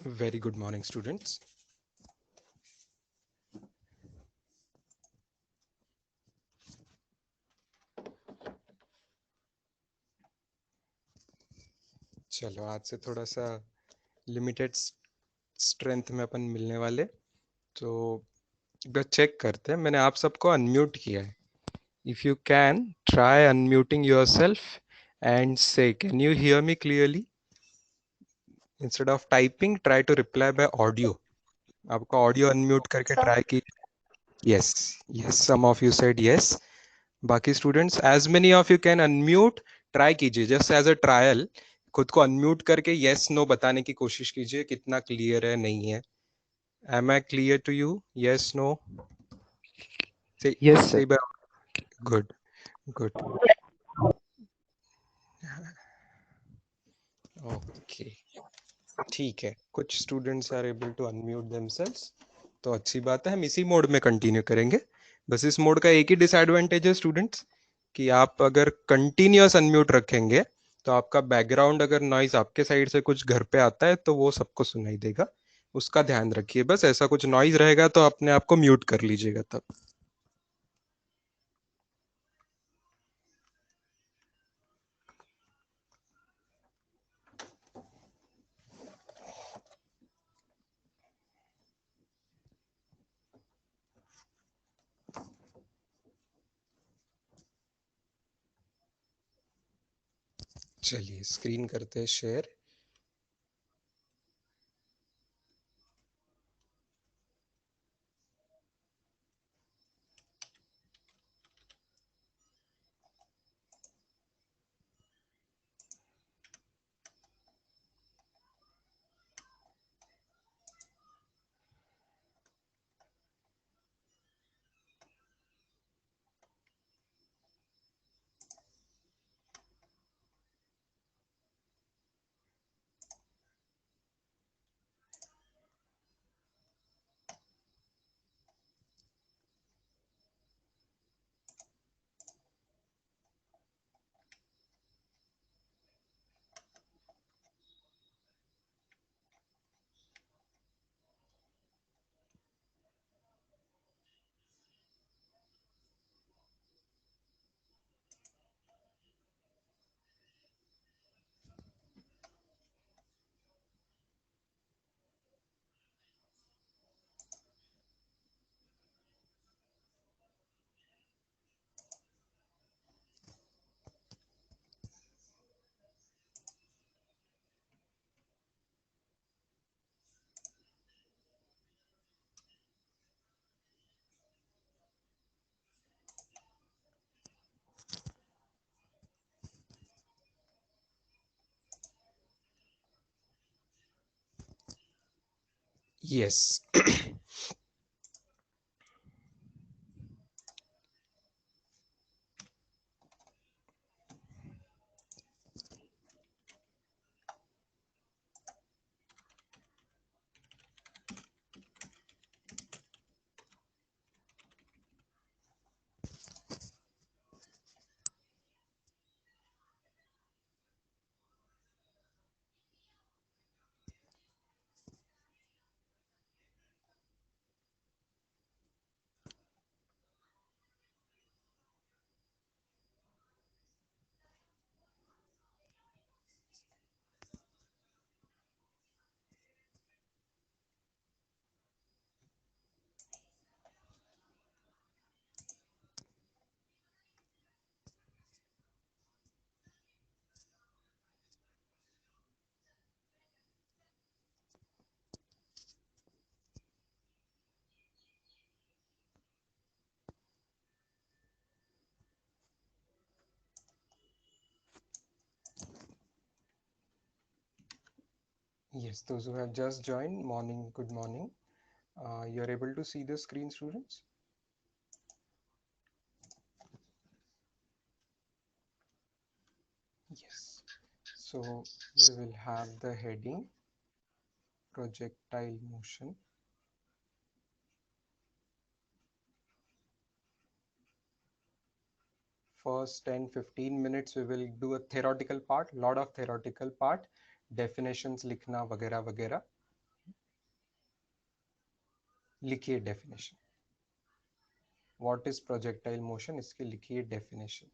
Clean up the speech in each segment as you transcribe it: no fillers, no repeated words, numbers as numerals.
Very good morning, students. चलो आज से थोड़ा सा लिमिटेड स्ट्रेंथ में अपन मिलने वाले, तो एक बार चेक करते हैं। मैंने आप सबको अनम्यूट किया है। If you can try unmuting yourself and say can you hear me clearly. Instead of typing try to reply by audio. आपका ऑडियो अनम्यूट करके Sir, ट्राई की। Yes, yes, some of you said yes. बाकी students as many of you can unmute try कीजिए, just as a trial. खुद को unmute करके yes no बताने की कोशिश कीजिए कितना क्लियर है नहीं है। Am I clear to you? Yes no? Say Yes, sir. Say good, good, okay, ठीक है। कुछ students are able to unmute themselves, तो अच्छी बात है। हम इसी मोड में कंटिन्यू करेंगे। बस इस मोड का एक ही डिसएडवांटेज है स्टूडेंट्स, कि आप अगर कंटिन्यूअस अनम्यूट रखेंगे तो आपका बैकग्राउंड अगर नॉइज आपके साइड से कुछ घर पे आता है तो वो सबको सुनाई देगा। उसका ध्यान रखिए। बस ऐसा कुछ नॉइज रहेगा तो अपने आप को म्यूट कर लीजिएगा तब। चलिए स्क्रीन करते हैं share. Yes. Yes, those who have just joined, morning, good morning. You're able to see the screen, students? Yes. So we will have the heading projectile motion. First 10-15 minutes we will do a theoretical part, lot of theoretical part, definitions लिखना वगैरह वगैरह. लिखिए definition, what is projectile motion, इसकी लिखिए definition.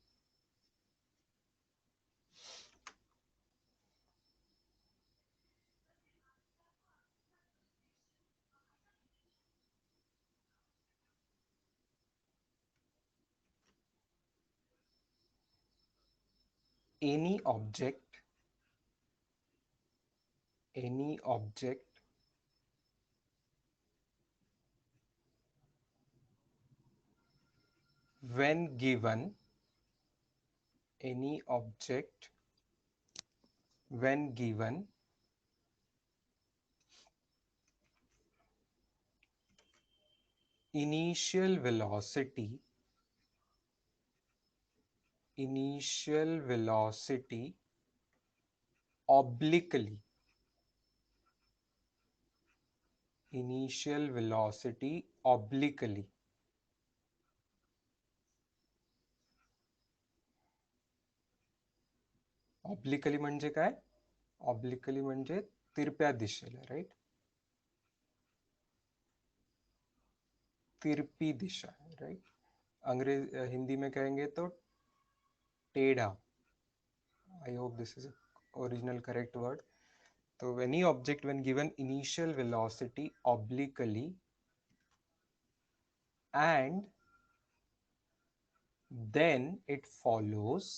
any object any object when given any object when given initial velocity obliquely initial velocity obliquely obliquely म्हणजे काय? Obliquely म्हणजे तिरप्या दिशेला, राइट? तिरपी दिशा, राइट? अंग्रेज हिंदी में कहेंगे तो टेढ़ा। I hope this is original correct word. तो any object when given initial velocity obliquely and then it follows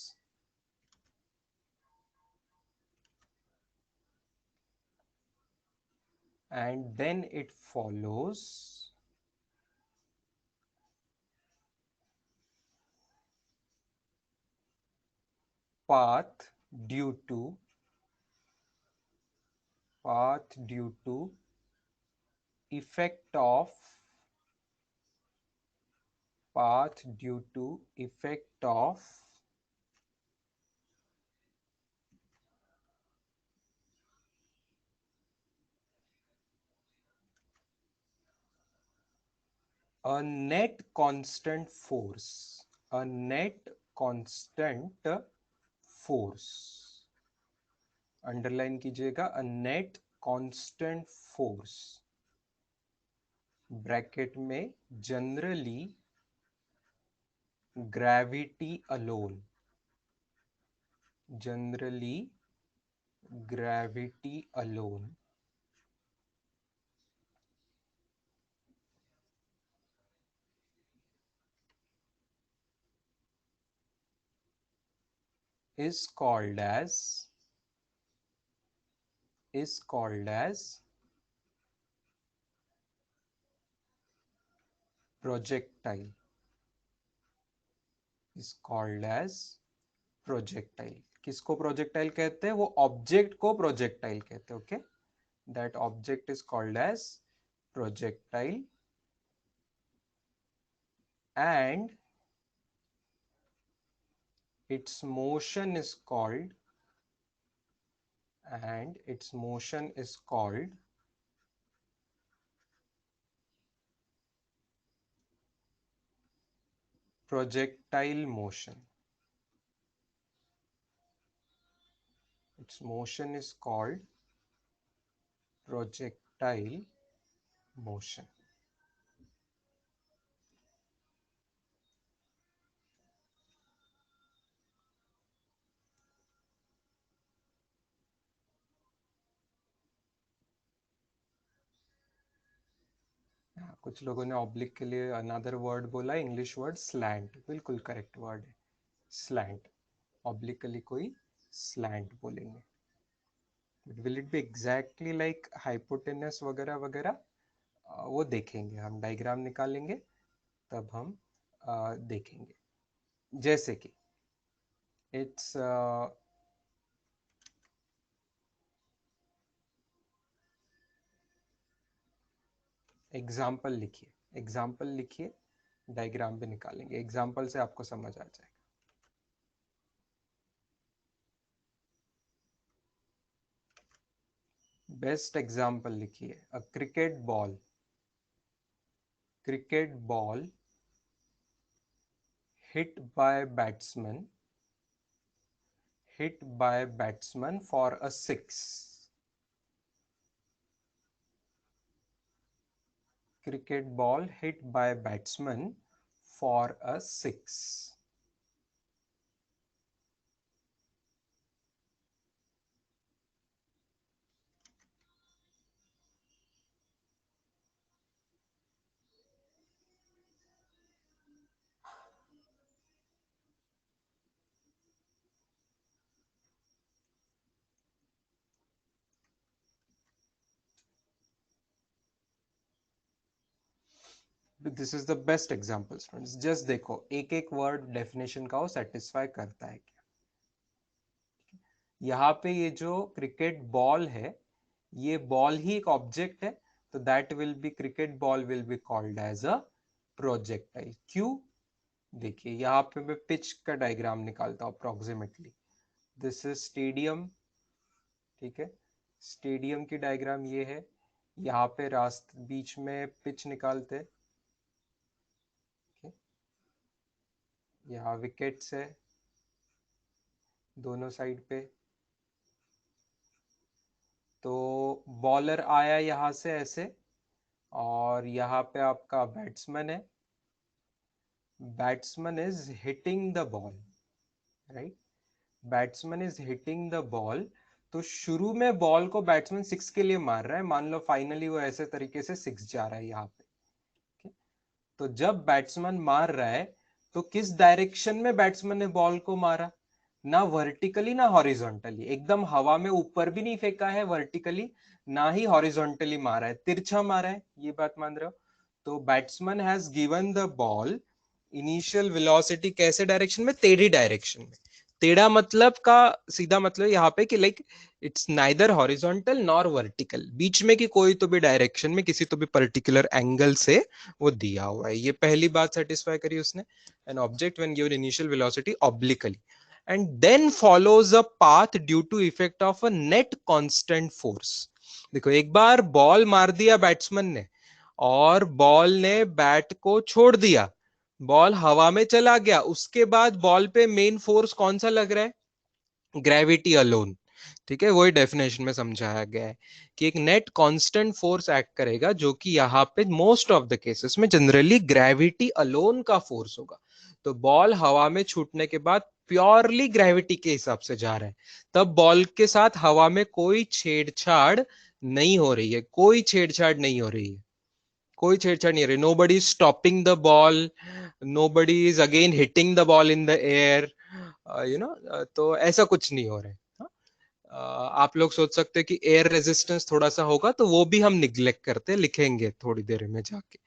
path due to effect of a net constant force, a net constant force, underline कीजिएगा, a net constant force, bracket में generally gravity alone, generally gravity alone is called as projectile, is called as projectile। किसको projectile कहते हैं? वो object को projectile कहते हैं। Okay, that object is called as projectile and its motion is called projectile motion, its motion is called projectile motion। कुछ लोगों ने ऑब्लिक के लिए अनदर वर्ड बोला, इंग्लिश वर्ड स्लैंट, बिल्कुल करेक्ट वर्ड है स्लैंट। ऑब्लिक के लिए कोई स्लैंट बोलेंगे। Will it be exactly like hypotenuse वगैरह वगैरह, वो देखेंगे हम, डायग्राम निकालेंगे तब हम देखेंगे। जैसे कि इट्स एग्जाम्पल लिखिए, डायग्राम भी निकालेंगे, एग्जाम्पल से आपको समझ आ जाएगा। बेस्ट एग्जाम्पल लिखिए, a cricket ball hit by batsman for a six। cricket ball hit by batsman for a 6. This is the best example students, just देखो एक एक वर्ड डेफिनेशन का वो सेटिस्फाई करता है क्या। यहाँ पे ये जो क्रिकेट बॉल है, ये बॉल ही एक ऑब्जेक्ट है, तो that will be cricket ball will be called as a projectile. क्यों? देखिए यहाँ पे मैं पिच का डायग्राम निकालता हूँ अप्रोक्सीमेटली। दिस इज स्टेडियम, ठीक है, स्टेडियम की डायग्राम ये है। यहाँ पे रास्ते बीच में पिच निकालते हैं, यहाँ विकेट्स है दोनों साइड पे। तो बॉलर आया यहाँ से ऐसे, और यहाँ पे आपका बैट्समैन है, batsman is hitting the ball, right, batsman is hitting the ball. तो शुरू में बॉल को बैट्समैन 6 के लिए मार रहा है, मान लो फाइनली वो ऐसे तरीके से 6 जा रहा है यहाँ पे। तो जब बैट्समैन मार रहा है तो किस डायरेक्शन में बैट्समैन ने बॉल को मारा? ना वर्टिकली ना हॉरिजॉन्टली, एकदम हवा में ऊपर भी नहीं फेंका है वर्टिकली, ना ही हॉरिजॉन्टली मारा है, तिरछा मारा है, ये बात मान रहे हो। तो batsman has given the ball initial velocity कैसे डायरेक्शन में? टेढ़ी डायरेक्शन में। टेढ़ा मतलब का सीधा मतलब यहाँ पे कि like it's neither horizontal nor vertical, बीच में की कोई तो भी डायरेक्शन में किसी तो भी पर्टिकुलर एंगल से वो दिया हुआ है। ये पहली बात सेटिस्फाई करी उसने। An object when given initial velocity obliquely and then follows a path due to effect of a net constant force। देखो एक बार बॉल मार दिया बैट्समैन ने और बॉल ने बैट को छोड़ दिया, बॉल हवा में चला गया, उसके बाद बॉल पे मेन फोर्स कौन सा लग रहा है? Gravity alone. ठीक है, वही डेफिनेशन में समझाया गया है कि एक नेट कांस्टेंट फोर्स एक्ट करेगा, जो कि यहाँ पे मोस्ट ऑफ द केसेस में जनरली ग्रेविटी अलोन का फोर्स होगा। तो बॉल हवा में छूटने के बाद प्योरली ग्रेविटी के हिसाब से जा रहा है, तब बॉल के साथ हवा में कोई छेड़छाड़ नहीं हो रही है, कोई छेड़छाड़ नहीं हो रही है, कोई छेड़छाड़ नहीं हो रही। Nobody is stopping the ball, nobody is again hitting the ball in the air, you know, तो ऐसा कुछ नहीं हो रहा है। आप लोग सोच सकते हैं कि एयर रेजिस्टेंस थोड़ा सा होगा, तो वो भी हम निग्लेक्ट करते लिखेंगे थोड़ी देर में जाके।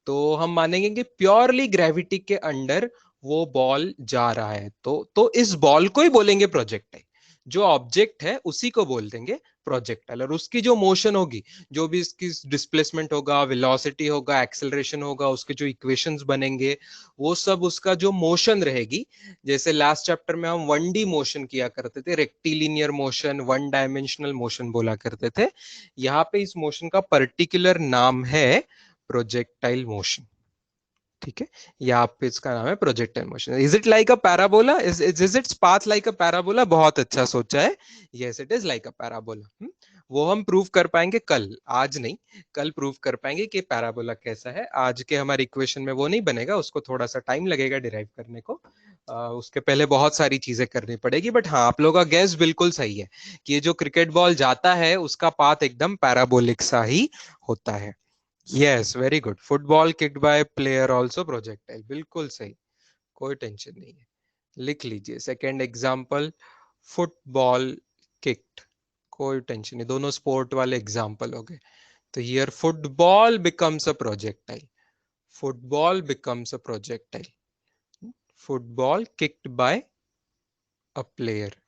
तो हम मानेंगे कि प्योरली ग्रेविटी के अंडर वो बॉल जा रहा है, तो इस बॉल को ही बोलेंगे प्रोजेक्टाइल। जो ऑब्जेक्ट है उसी को बोल देंगे प्रोजेक्टाइल, और उसकी जो मोशन होगी, जो भी इसकी डिस्प्लेसमेंट होगा, वेलोसिटी होगा, एक्सेलरेशन होगा, उसके जो इक्वेशंस बनेंगे, वो सब उसका जो मोशन रहेगी। जैसे लास्ट चैप्टर में हम 1D मोशन किया करते थे, rectilinear motion, one dimensional motion बोला करते थे। यहाँ पे इस मोशन का पर्टिकुलर नाम है प्रोजेक्टाइल मोशन। ठीक है, यहाँ पे इसका नाम है projectile motion. Is it like a parabola? Is its path like a parabola? बहुत अच्छा सोचा है। Yes, it is like a parabola. वो हम प्रूव कर पाएंगे कल, आज नहीं, कल प्रूव कर पाएंगे कि पैराबोला कैसा है। आज के हमारे इक्वेशन में वो नहीं बनेगा, उसको थोड़ा सा टाइम लगेगा डिराइव करने को। उसके पहले बहुत सारी चीजें करनी पड़ेगी। बट हाँ, आप लोगों का गैस बिल्कुल सही है कि ये जो क्रिकेट बॉल जाता है उसका पाथ एकदम पैराबोलिक सा ही होता है। Yes, very good. Football kicked bye player also projectile, बिल्कुल सही, कोई टेंशन नहीं है। लिख लीजिए सेकंड एग्जांपल, फुटबॉल किक्ड, कोई टेंशन नहीं, दोनों स्पोर्ट वाले एग्जांपल हो गए। तो here football becomes a projectile, football becomes a projectile, football kicked bye a player.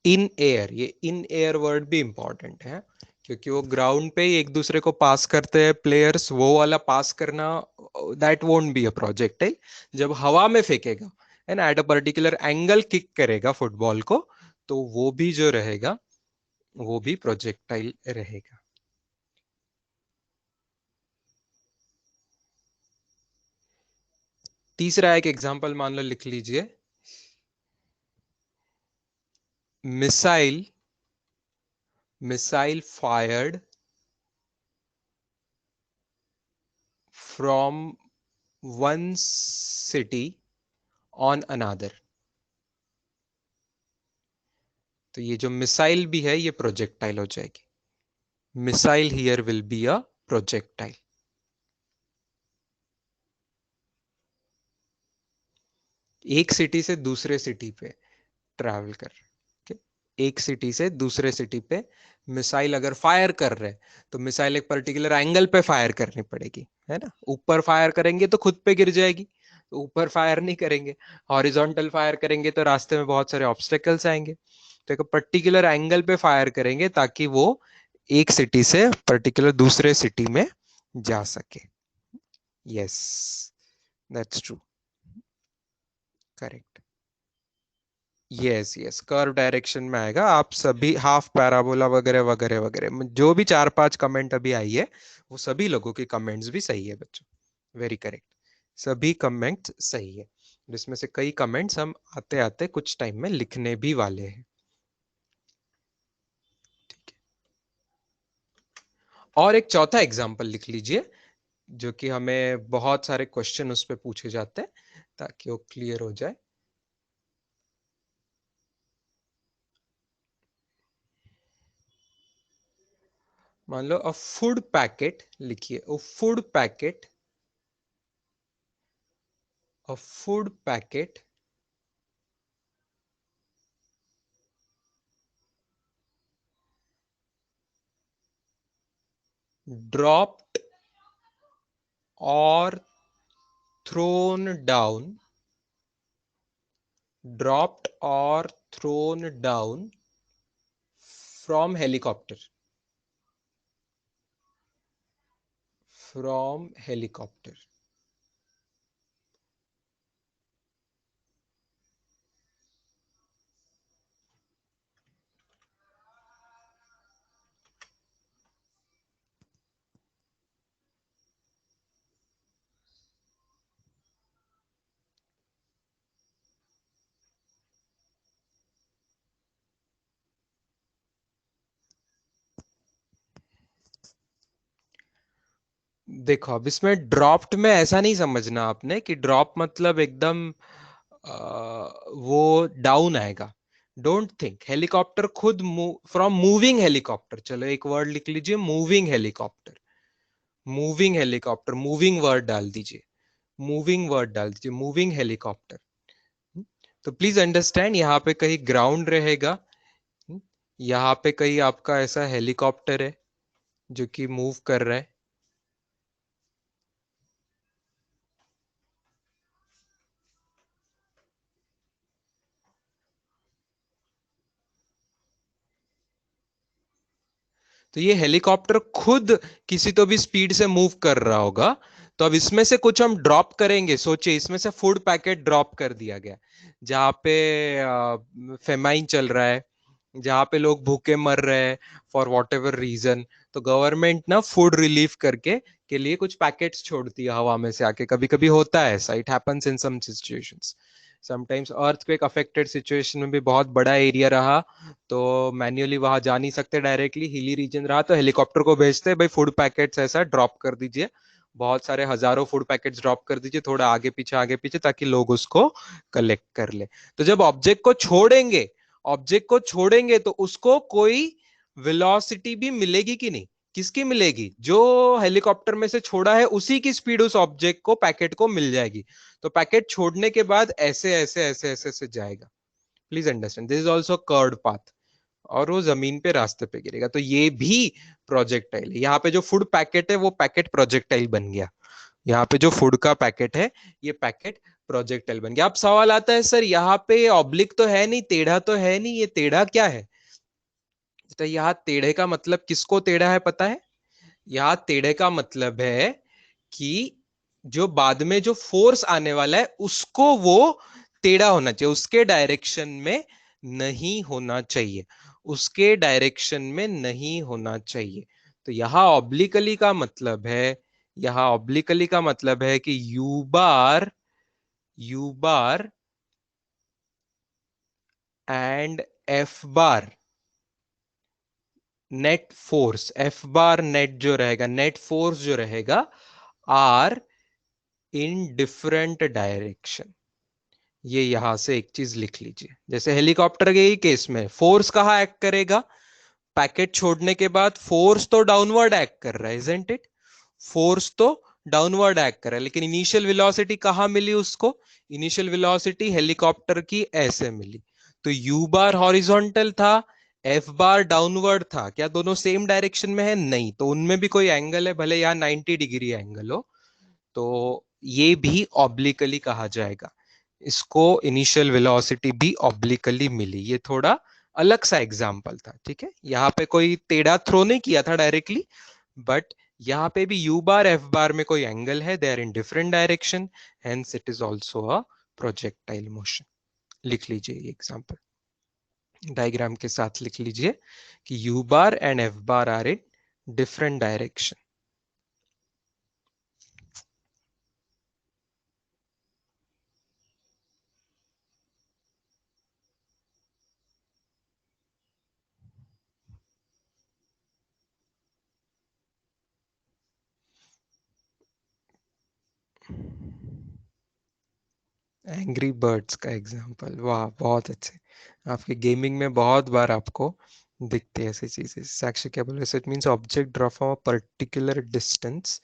In air, ये इन एयर वर्ड भी इंपॉर्टेंट है, क्योंकि वो ग्राउंड पे ही एक दूसरे को पास करते हैं प्लेयर्स, वो वाला पास करना that won't be a projectile. जब हवा में फेंकेगा and at a particular angle kick करेगा फुटबॉल को, तो वो भी जो रहेगा वो भी प्रोजेक्टाइल रहेगा। तीसरा एक एग्जांपल मान लो, लिख लीजिए। missile fired from one city on another. तो ये जो मिसाइल भी है ये प्रोजेक्टाइल हो जाएगी. Missile here will be a projectile. एक सिटी से दूसरे सिटी पे ट्रैवल कर रहे. एक सिटी से दूसरे सिटी पे मिसाइल अगर फायर कर रहे हैं तो मिसाइल एक पर्टिकुलर एंगल पे फायर करनी पड़ेगी, है ना. ऊपर फायर करेंगे तो खुद पे गिर जाएगी, तो ऊपर फायर नहीं करेंगे. हॉरिजॉन्टल फायर करेंगे तो रास्ते में बहुत सारे ऑब्स्टेकल्स आएंगे. तो एक पर्टिकुलर एंगल पे फायर करेंगे ताकि वो एक सिटी से पर्टिकुलर दूसरे सिटी में जा सके. Yes, that's true, correct. Yes yes, curve direction में आएगा. आप सभी हाफ पैराबोला वगैरह वगैरह वगैरह जो भी 4-5 कमेंट अभी आई है वो सभी लोगों की कमेंट्स भी सही है बच्चों. वेरी करेक्ट, सभी कमेंट्स सही है. जिसमें से कई कमेंट्स हम आते आते कुछ टाइम में लिखने भी वाले हैं. ठीक है, और एक चौथा एग्जाम्पल लिख लीजिए जो कि हमें बहुत सारे क्वेश्चन उस पर पूछे जाते हैं ताकि वो क्लियर हो जाए. मान लो अ फूड पैकेट, लिखिए अ food packet, a food packet dropped or thrown down, dropped or thrown down from helicopter, from helicopter. देखो अब इसमें ड्रॉप्ड में ऐसा नहीं समझना आपने कि ड्रॉप मतलब एकदम वो डाउन आएगा. डोंट थिंक हेलीकॉप्टर खुद फ्रॉम मूविंग हेलीकॉप्टर. चलो एक वर्ड लिख लीजिए, moving helicopter. Moving helicopter, moving word डाल दीजिए, मूविंग वर्ड डाल दीजिए, मूविंग हेलीकॉप्टर. तो प्लीज अंडरस्टैंड, यहाँ पे कहीं ग्राउंड रहेगा, यहाँ पे कहीं आपका ऐसा हेलीकॉप्टर है जो कि मूव कर रहा है. तो ये हेलीकॉप्टर खुद किसी तो भी स्पीड से मूव कर रहा होगा. तो अब इसमें से कुछ हम ड्रॉप करेंगे. सोचिए इसमें से फूड पैकेट ड्रॉप कर दिया गया जहां पे फेमाइन चल रहा है, जहां पे लोग भूखे मर रहे हैं फॉर वॉट एवर रीजन. तो गवर्नमेंट ना फूड रिलीफ करके के लिए कुछ पैकेट्स छोड़ती है हवा में से आके. कभी कभी होता है ऐसा, it happens in some situations. Sometimes earthquake affected situation में भी बहुत बड़ा एरिया रहा तो मैन्युअली वहां जा नहीं सकते डायरेक्टली, हिली रीजन रहा तो हेलीकॉप्टर को भेजते हैं, भाई फूड पैकेट्स ऐसा ड्रॉप कर दीजिए, बहुत सारे हजारों फूड पैकेट्स ड्रॉप कर दीजिए थोड़ा आगे पीछे ताकि लोग उसको कलेक्ट कर ले. तो जब ऑब्जेक्ट को छोड़ेंगे तो उसको कोई वेलोसिटी भी मिलेगी कि नहीं. किसकी मिलेगी? जो हेलीकॉप्टर में से छोड़ा है उसी की स्पीड उस ऑब्जेक्ट को, पैकेट को मिल जाएगी. तो पैकेट छोड़ने के बाद ऐसे ऐसे ऐसे ऐसे ऐसे जाएगा. Please understand, this is also curved path, और वो जमीन पे रास्ते पे गिरेगा. तो ये भी प्रोजेक्टाइल है. यहाँ पे जो फूड पैकेट है वो पैकेट प्रोजेक्टाइल बन गया. यहाँ पे जो फूड का पैकेट है ये पैकेट प्रोजेक्टाइल बन गया. अब सवाल आता है सर यहाँ पे ऑब्लिक तो है नहीं, टेढ़ा तो है नहीं, ये टेढ़ा क्या है? तो यहाँ टेढ़े का मतलब किसको टेढ़ा है पता है? यहाँ टेढ़े का मतलब है कि जो बाद में जो फोर्स आने वाला है उसको वो टेढ़ा होना चाहिए, उसके डायरेक्शन में नहीं होना चाहिए, उसके डायरेक्शन में नहीं होना चाहिए. तो यहां ऑब्लिकली का मतलब है, यहां ऑब्लिकली का मतलब है कि u bar and F bar net force, F bar net जो रहेगा, नेट फोर्स जो रहेगा, आर इन डिफरेंट डायरेक्शन। ये यहां से एक चीज लिख लीजिए, जैसे हेलीकॉप्टर के ही केस में फोर्स कहाँ एक्ट करेगा, पैकेट छोड़ने के बाद फोर्स तो डाउनवर्ड एक्ट कर रहा है, इजंट इट? फोर्स तो डाउनवर्ड एक्ट कर रहा है, लेकिन इनिशियल वेलोसिटी कहां मिली उसको? इनिशियल वेलोसिटी हेलीकॉप्टर की ऐसे मिली। तो यू बार हॉरिजॉन्टल था, एफ बार डाउनवर्ड था, क्या दोनों सेम डायरेक्शन में है? नहीं, तो उनमें भी कोई एंगल है, भले यहाँ 90 डिग्री एंगल हो, तो ये भी ऑब्लिकली कहा जाएगा। इसको इनिशियल वेलोसिटी भी ऑब्लिकली मिली। ये थोड़ा अलग सा एग्जाम्पल था, ठीक है? यहाँ पे कोई टेढ़ा थ्रो नहीं किया था डायरेक्टली, बट यहाँ पे भी यू बार एफ बार में कोई एंगल है, they are in different direction, hence it is also a projectile motion. लिख लीजिए ये एग्जाम्पल, डायग्राम के साथ लिख लीजिए कि u bar and F bar are in different direction. Angry Birds का एग्जांपल, वाह बहुत अच्छे। आपके गेमिंग में बहुत बार आपको दिखते हैं ऐसी चीजें। साक्षी क्या बोल रहे? It means object draw from a particular distance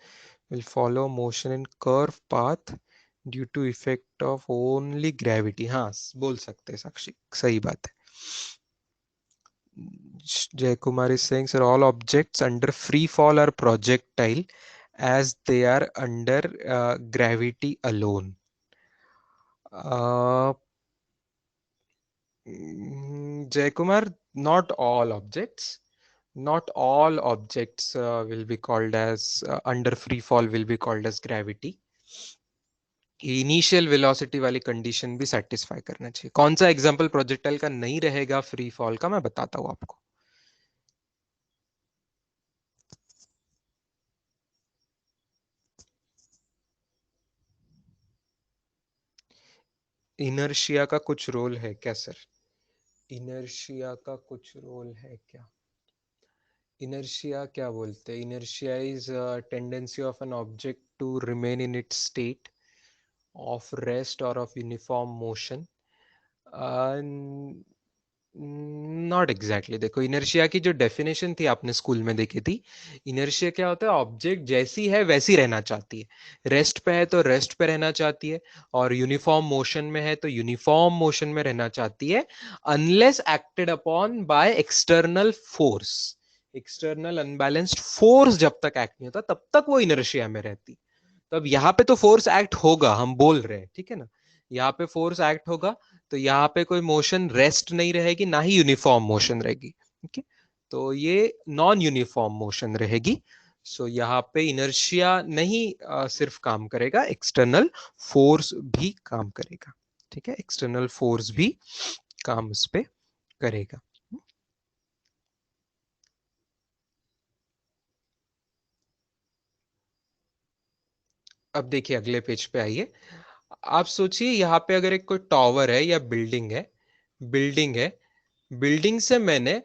will follow motion in curve path due to effect of only gravity. हाँ बोल सकते हैं साक्षी, सही बात है। Jay Kumar is saying sir all objects under free fall are projectile as they are under gravity alone. uh, Jay Kumar, not all objects, not all objects will be called as under free fall will be called as gravity. Initial velocity वाली condition भी satisfy करना चाहिए। कौन सा example projectile का नहीं रहेगा free fall का, मैं बताता हूं आपको। इनर्शिया का कुछ रोल है क्या सर? इनर्शिया का कुछ रोल है क्या? इनर्शिया क्या बोलते हैं? Inertia is tendency of an object to remain in its state of rest or of uniform motion. Not exactly. देखो इनर्शिया की जो डेफिनेशन थी आपने स्कूल में देखी थी, इनर्शिया क्या होता है? ऑब्जेक्ट जैसी है वैसी रहना चाहती है। रेस्ट पे है तो रेस्ट पे रहना चाहती है, और यूनिफॉर्म मोशन में है तो यूनिफॉर्म मोशन में रहना चाहती है, unless acted upon by external force. External unbalanced force जब तक एक्ट नहीं होता तब तक वो इनर्शिया में रहती। तो अब यहाँ पे तो फोर्स एक्ट होगा, हम बोल रहे हैं, ठीक है ना? यहाँ पे फोर्स एक्ट होगा, तो यहाँ पे कोई मोशन रेस्ट नहीं रहेगी, ना ही यूनिफॉर्म मोशन रहेगी, ठीक है? तो ये नॉन यूनिफॉर्म मोशन रहेगी। सो यहाँ पे इनर्शिया नहीं सिर्फ काम करेगा, एक्सटर्नल फोर्स भी काम करेगा, ठीक है? एक्सटर्नल फोर्स भी काम उस पे करेगा। अब देखिए अगले पेज पे आइए। आप सोचिए यहाँ पे अगर एक कोई टावर है या बिल्डिंग है, बिल्डिंग है, बिल्डिंग से मैंने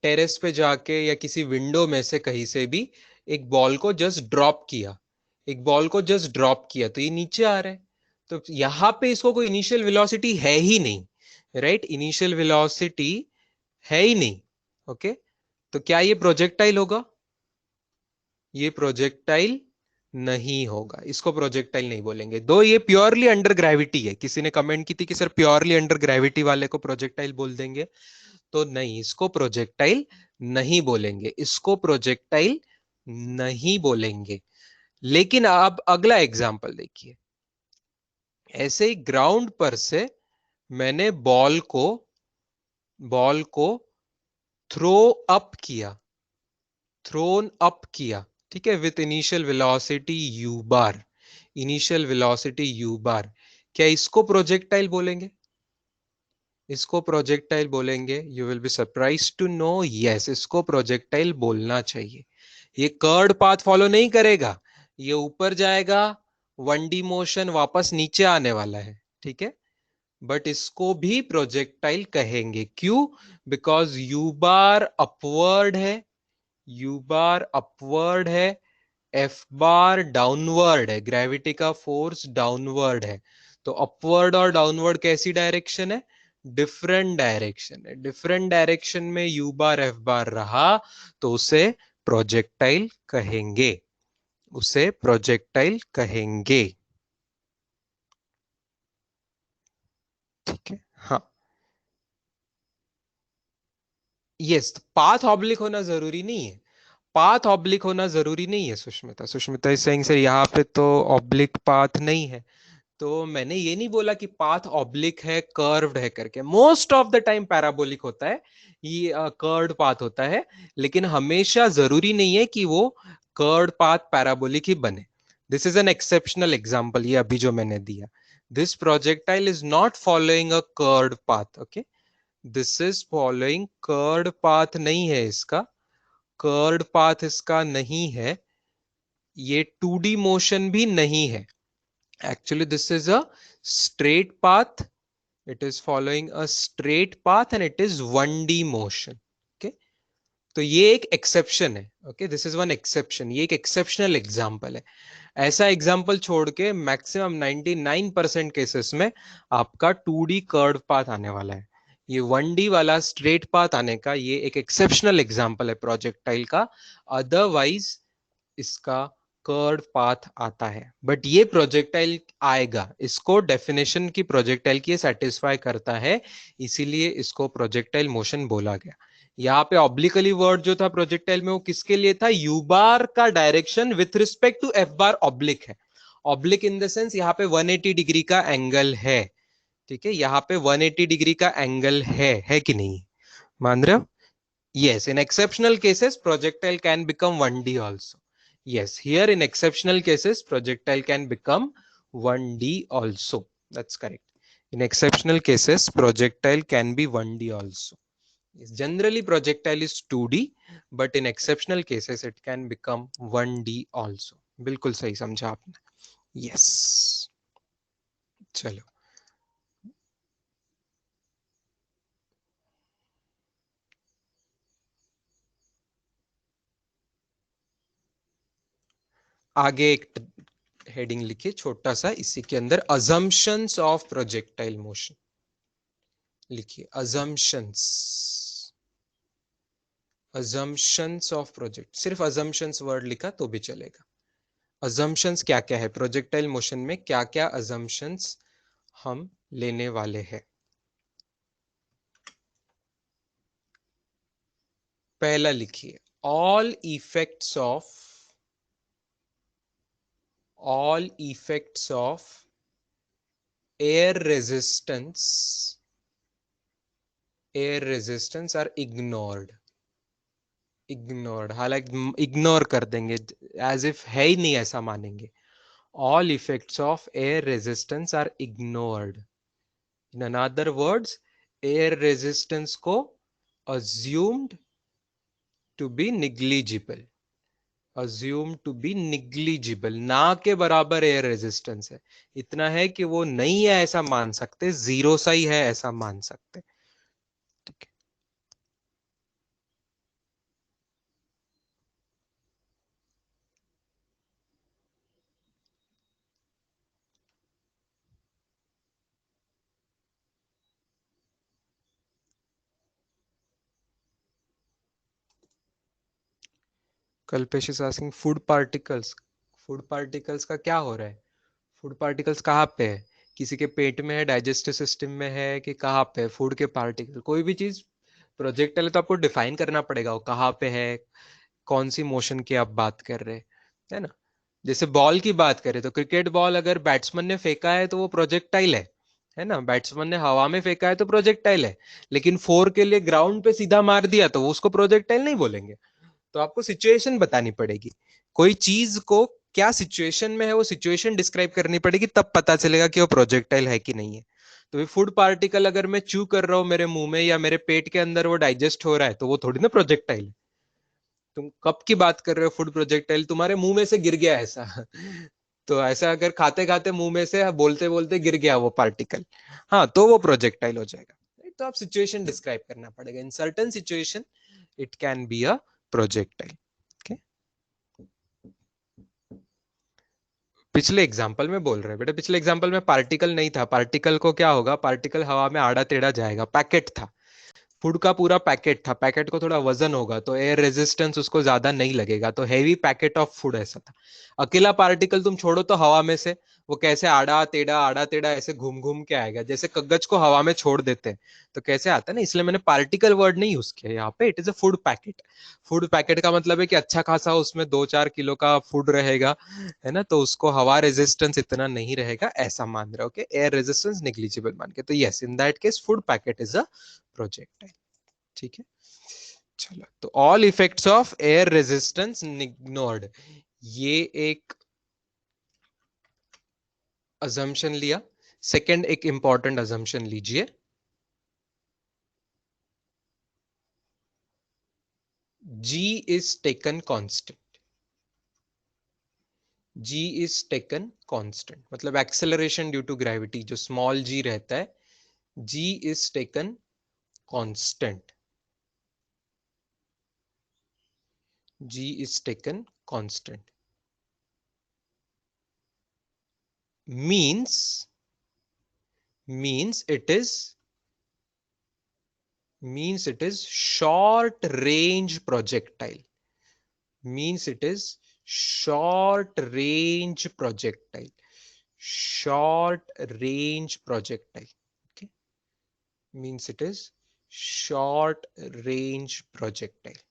टेरेस पे जाके या किसी विंडो में से कहीं से भी एक बॉल को जस्ट ड्रॉप किया, एक बॉल को जस्ट ड्रॉप किया, तो ये नीचे आ रहा है। तो यहाँ पे इसको कोई इनिशियल वेलोसिटी है ही नहीं, राइट? इनिशियल वेलोसिटी है ही नहीं। ओके, तो क्या ये प्रोजेक्टाइल होगा? ये प्रोजेक्टाइल नहीं होगा, इसको प्रोजेक्टाइल नहीं बोलेंगे। दो ये प्योरली अंडर ग्रेविटी है। किसी ने कमेंट की थी कि सर प्योरली अंडर ग्रेविटी वाले को प्रोजेक्टाइल बोल देंगे, तो नहीं, इसको प्रोजेक्टाइल नहीं बोलेंगे, इसको प्रोजेक्टाइल नहीं बोलेंगे। लेकिन अब अगला एग्जांपल देखिए। ऐसे ही ग्राउंड पर से मैंने बॉल को थ्रो अप किया, थ्रोन अप किया, ठीक है, with initial velocity u bar, initial velocity u bar. क्या इसको प्रोजेक्टाइल बोलेंगे? इसको प्रोजेक्टाइल बोलेंगे? You will be surprise to know, yes, इसको प्रोजेक्टाइल बोलना चाहिए। ये कर्ड पाथ फॉलो नहीं करेगा, ये ऊपर जाएगा, 1D मोशन वापस नीचे आने वाला है, ठीक है? बट इसको भी प्रोजेक्टाइल कहेंगे। क्यों? बिकॉज यू बार अपवर्ड है, यू बार अपवर्ड है, एफ बार डाउनवर्ड है, ग्रेविटी का फोर्स डाउनवर्ड है। तो अपवर्ड और डाउनवर्ड कैसी डायरेक्शन है? डिफरेंट डायरेक्शन है। डिफरेंट डायरेक्शन में यू बार एफ बार रहा तो उसे प्रोजेक्टाइल कहेंगे, उसे प्रोजेक्टाइल कहेंगे। ठीक है, हाँ। यस, पाथ ऑब्लिक होना जरूरी नहीं है, पाथ ऑब्लिक होना जरूरी नहीं है Sushmita. Sushmita is saying sir यहाँ पे तो ऑब्लिक पाथ नहीं है। तो मैंने ये नहीं बोला कि पाथ ऑब्लिक है कर्व्ड है करके, most of the time parabolic होता है, ये कर्व्ड पाथ होता है, लेकिन हमेशा जरूरी नहीं है कि वो कर्व्ड पाथ पैराबोलिक ही बने। This is an exceptional example, ये अभी जो मैंने दिया, this projectile is not following a curved path. Okay, this is following curved path नहीं है इसका, कर्व्ड पाथ इसका नहीं है, ये 2D मोशन भी नहीं है। Actually, this is a straight path. It is following a straight path and it is 1D motion. Okay. तो ये एक एक्सेप्शन है। Okay, this is one exception, ये एक एक्सेप्शनल एग्जांपल है। ऐसा एग्जांपल छोड़ के मैक्सिमम 99% केसेस में आपका 2D कर्व पाथ आने वाला है। ये 1D वाला स्ट्रेट पाथ आने का ये एक एक्सेप्शनल एग्जांपल है प्रोजेक्टाइल का, अदरवाइज इसका कर्व पाथ आता है। बट ये प्रोजेक्टाइल आएगा, इसको डेफिनेशन की प्रोजेक्टाइल की सेटिस्फाई करता है, इसीलिए इसको प्रोजेक्टाइल मोशन बोला गया। यहाँ पे ऑब्लिकली वर्ड जो था प्रोजेक्टाइल में वो किसके लिए था? यू बार का direction with respect to F bar oblique है। ऑब्लिक इन द सेंस यहाँ पे 180 डिग्री का एंगल है। ठीक है, यहाँ पे 180 डिग्री का एंगल है कि नहीं, मान रहे हो? Yes, in exceptional cases, projectile can become 1D also. Yes, here in exceptional cases, projectile can become 1D also. That's correct. In exceptional cases, projectile can be 1D also. Yes, generally, projectile is 2D, but in exceptional cases, it can become 1D also. बिल्कुल सही समझा आपने. Yes. चलो आगे एक heading लिखिए छोटा सा, इसी के अंदर assumptions of projectile motion लिखिए। assumptions, assumptions of project, सिर्फ assumptions वर्ड लिखा तो भी चलेगा। assumptions क्या क्या है प्रोजेक्टाइल मोशन में, क्या क्या assumptions हम लेने वाले हैं? पहला लिखिए, all effects of air resistance are ignored। हालांकि इग्नोर कर देंगे, एज इफ है ही नहीं ऐसा मानेंगे। all effects of air resistance are ignored। in another words, air resistance को assumed to be negligible, assumed to be negligible, ना के बराबर एयर रेजिस्टेंस है, इतना है कि वो नहीं है ऐसा मान सकते, जीरो सा ही है ऐसा मान सकते। ठीक है, Kalpesh is asking food particles, food particles का क्या हो रहा है? फूड पार्टिकल्स कहाँ पे है? किसी के पेट में है, डाइजेस्टिव सिस्टम में है, कि कहाँ पे है फूड के पार्टिकल? कोई भी चीज प्रोजेक्ट है तो आपको डिफाइन करना पड़ेगा वो कहाँ पे है, कौन सी मोशन की आप बात कर रहे हैं, है ना? जैसे बॉल की बात करें तो क्रिकेट बॉल अगर बैट्समैन ने फेंका है तो वो प्रोजेक्टाइल है ना? बैट्समैन ने हवा में फेंका है तो प्रोजेक्टाइल है, लेकिन फोर के लिए ग्राउंड पे सीधा मार दिया तो वो उसको प्रोजेक्टाइल नहीं बोलेंगे। तो आपको सिचुएशन बतानी पड़ेगी, कोई चीज को क्या सिचुएशन में है वो सिचुएशन डिस्क्राइब करनी पड़ेगी, तब पता चलेगा कि वो प्रोजेक्टाइल है कि नहीं है। तो फूड पार्टिकल अगर मैं च्यू कर रहा हूँ मेरे मुंह में या मेरे पेट के अंदर वो डाइजेस्ट हो रहा है तो वो थोड़ी ना प्रोजेक्टाइल है। तुम कब की बात कर रहे हो? फूड प्रोजेक्टाइल तुम्हारे मुंह में से गिर गया ऐसा तो ऐसा अगर खाते खाते मुंह में से बोलते बोलते गिर गया वो पार्टिकल, हाँ तो वो प्रोजेक्टाइल हो जाएगा। तो आप सिचुएशन डिस्क्राइब करना पड़ेगा, in certain situation it can be a projectile. पिछले एग्जाम्पल में बोल रहे हैं बेटा, पिछले एग्जाम्पल में पार्टिकल नहीं था, पार्टिकल को क्या होगा, पार्टिकल हवा में आड़ा टेढ़ा जाएगा, पैकेट था, फूड का पूरा पैकेट था, पैकेट को थोड़ा वजन होगा तो एयर रेजिस्टेंस उसको ज्यादा नहीं लगेगा, तो हैवी पैकेट ऑफ फूड ऐसा था। अकेला पार्टिकल तुम छोड़ो तो हवा में से वो कैसे आड़ा टेढ़ा ऐसे घूम घूम के आएगा, जैसे कागज को हवा में छोड़ देते हैं तो कैसे आता है ना, इसलिए मैंने पार्टिकल वर्ड नहीं यूज किया यहाँ पे, it is a food packet. Food packet का मतलब है कि अच्छा खासा उसमें 2-4 किलो का फूड रहेगा, है ना, तो उसको हवा रेजिस्टेंस इतना नहीं रहेगा ऐसा मान रहे हो, कि एयर रेजिस्टेंस निग्लिजिबल मान के, तो yes in that case food packet is a projectile. ठीक है, चलो तो all effects of air resistance ignored, ये एक अजम्पशन लिया। सेकंड एक इंपॉर्टेंट अजम्पशन लीजिए, g is taken constant. G is taken constant मतलब एक्सेलरेशन ड्यू टू ग्रेविटी जो स्मॉल जी रहता है, g is taken constant, g is taken constant means means it is means it is short range projectile, means it is short range projectile, short range projectile, okay, means it is short range projectile।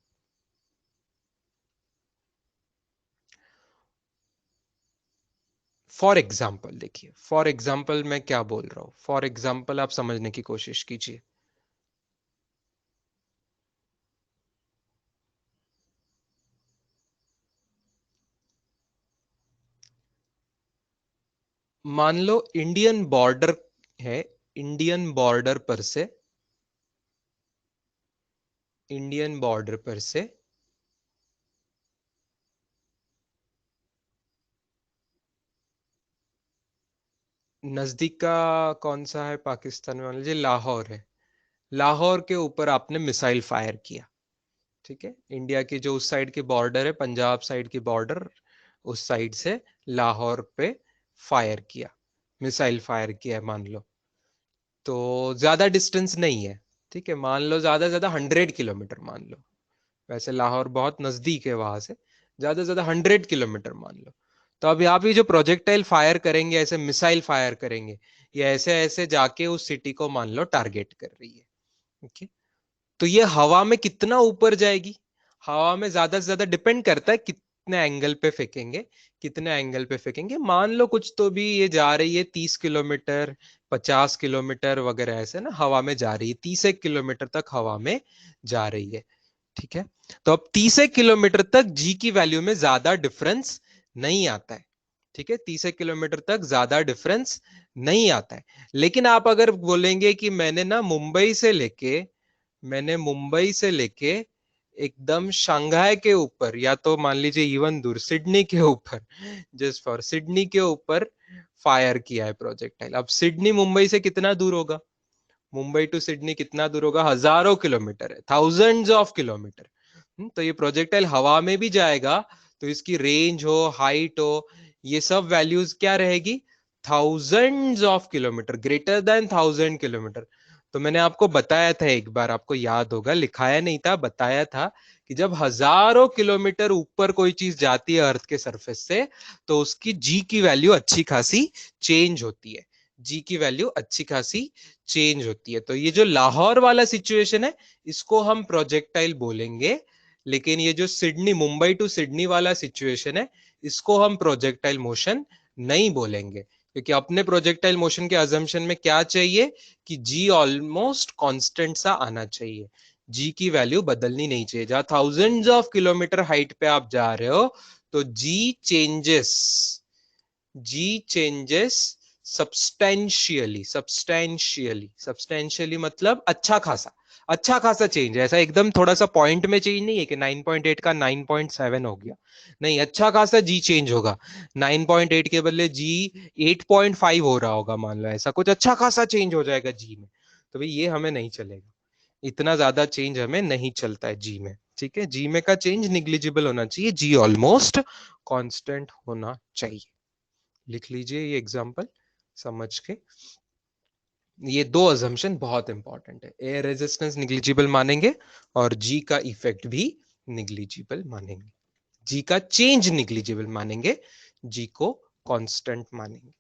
For example देखिए, for example मैं क्या बोल रहा हूं, for example आप समझने की कोशिश कीजिए। मान लो इंडियन बॉर्डर है, इंडियन बॉर्डर पर से, इंडियन बॉर्डर पर से नजदीक का कौन सा है पाकिस्तान में, मान लीजिए लाहौर है, लाहौर के ऊपर आपने मिसाइल फायर किया। ठीक है, इंडिया की जो उस साइड की बॉर्डर है, पंजाब साइड की बॉर्डर, उस साइड से लाहौर पे फायर किया, मिसाइल फायर किया है मान लो, तो ज्यादा डिस्टेंस नहीं है। ठीक है, मान लो ज्यादा से ज्यादा 100 किलोमीटर मान लो, वैसे लाहौर बहुत नजदीक है वहां से, ज्यादा से ज्यादा 100 किलोमीटर मान लो। तो अभी आप ये जो प्रोजेक्टाइल फायर करेंगे, ऐसे मिसाइल फायर करेंगे, ये ऐसे ऐसे जाके उस सिटी को मान लो टारगेट कर रही है। ओके, तो ये हवा में कितना ऊपर जाएगी, हवा में ज्यादा से ज्यादा डिपेंड करता है कितने एंगल पे फेंकेंगे, कितने एंगल पे फेंकेंगे, मान लो कुछ तो भी ये जा रही है 30 किलोमीटर, 50 किलोमीटर वगैरह ऐसे ना हवा में जा रही है, 30 किलोमीटर तक हवा में जा रही है। ठीक है, तो अब 30 किलोमीटर तक जी की वैल्यू में ज्यादा डिफरेंस नहीं आता है। ठीक है, 30 किलोमीटर तक ज्यादा डिफरेंस नहीं आता है, लेकिन आप अगर बोलेंगे कि मैंने मुंबई से लेके एकदम शंघाई के ऊपर, या तो मान लीजिए इवन दूर सिडनी के ऊपर, जस्ट फॉर सिडनी के ऊपर फायर किया है प्रोजेक्टाइल। अब सिडनी मुंबई से कितना दूर होगा, मुंबई टू सिडनी कितना दूर होगा, हजारों किलोमीटर है, थाउजेंड्स ऑफ किलोमीटर। तो ये प्रोजेक्टाइल हवा में भी जाएगा तो इसकी रेंज हो, हाइट हो, ये सब वैल्यूज क्या रहेगी, thousands of kilometre, greater than 1000 kilometre. तो मैंने आपको बताया था एक बार, आपको याद होगा, लिखाया नहीं था, बताया था कि जब हजारों किलोमीटर ऊपर कोई चीज जाती है अर्थ के सरफेस से, तो उसकी जी की वैल्यू अच्छी खासी चेंज होती है, जी की वैल्यू अच्छी खासी चेंज होती है। तो ये जो लाहौर वाला सिचुएशन है, इसको हम प्रोजेक्टाइल बोलेंगे, लेकिन ये जो सिडनी, मुंबई टू सिडनी वाला सिचुएशन है, इसको हम प्रोजेक्टाइल मोशन नहीं बोलेंगे, क्योंकि अपने प्रोजेक्टाइल मोशन के अजम्पशन में क्या चाहिए कि जी ऑलमोस्ट कांस्टेंट सा आना चाहिए, जी की वैल्यू बदलनी नहीं चाहिए। जहां थाउजेंड्स ऑफ किलोमीटर हाइट पे आप जा रहे हो तो जी चेंजेस सब्सटेंशियली, सब्सटेंशियली मतलब अच्छा खासा, अच्छा खासा चेंज है, ऐसा एकदम थोड़ा सा पॉइंट में चेंज नहीं है कि 9.8 का 9.7 हो गया, नहीं, अच्छा खासा जी चेंज होगा। 9.8 के बदले जी 8.5 हो रहा होगा, मान लो ऐसा कुछ अच्छा खासा चेंज हो जाएगा जी में। तो भाई ये हमें नहीं चलेगा, इतना ज्यादा चेंज हमें नहीं चलता है जी में। ठीक है, जी में का चेंज निग्लिजिबल होना चाहिए, जी ऑलमोस्ट कांस्टेंट होना चाहिए। लिख लीजिए ये एग्जांपल समझ के। ये दो अजम्पशन बहुत इंपॉर्टेंट है, एयर रेजिस्टेंस निग्लिजिबल मानेंगे और जी का इफेक्ट भी निग्लिजिबल मानेंगे, जी का चेंज निग्लिजिबल मानेंगे, जी को कांस्टेंट मानेंगे।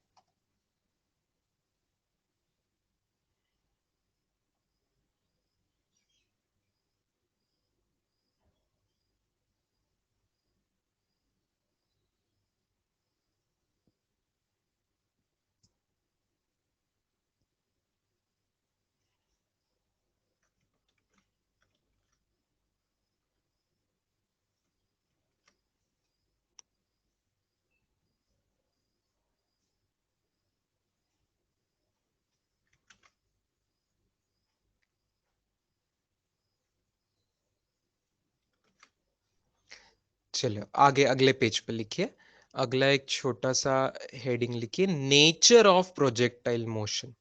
चलो आगे अगले पेज पे लिखिए, अगला एक छोटा सा हेडिंग लिखिए, nature of projectile motion.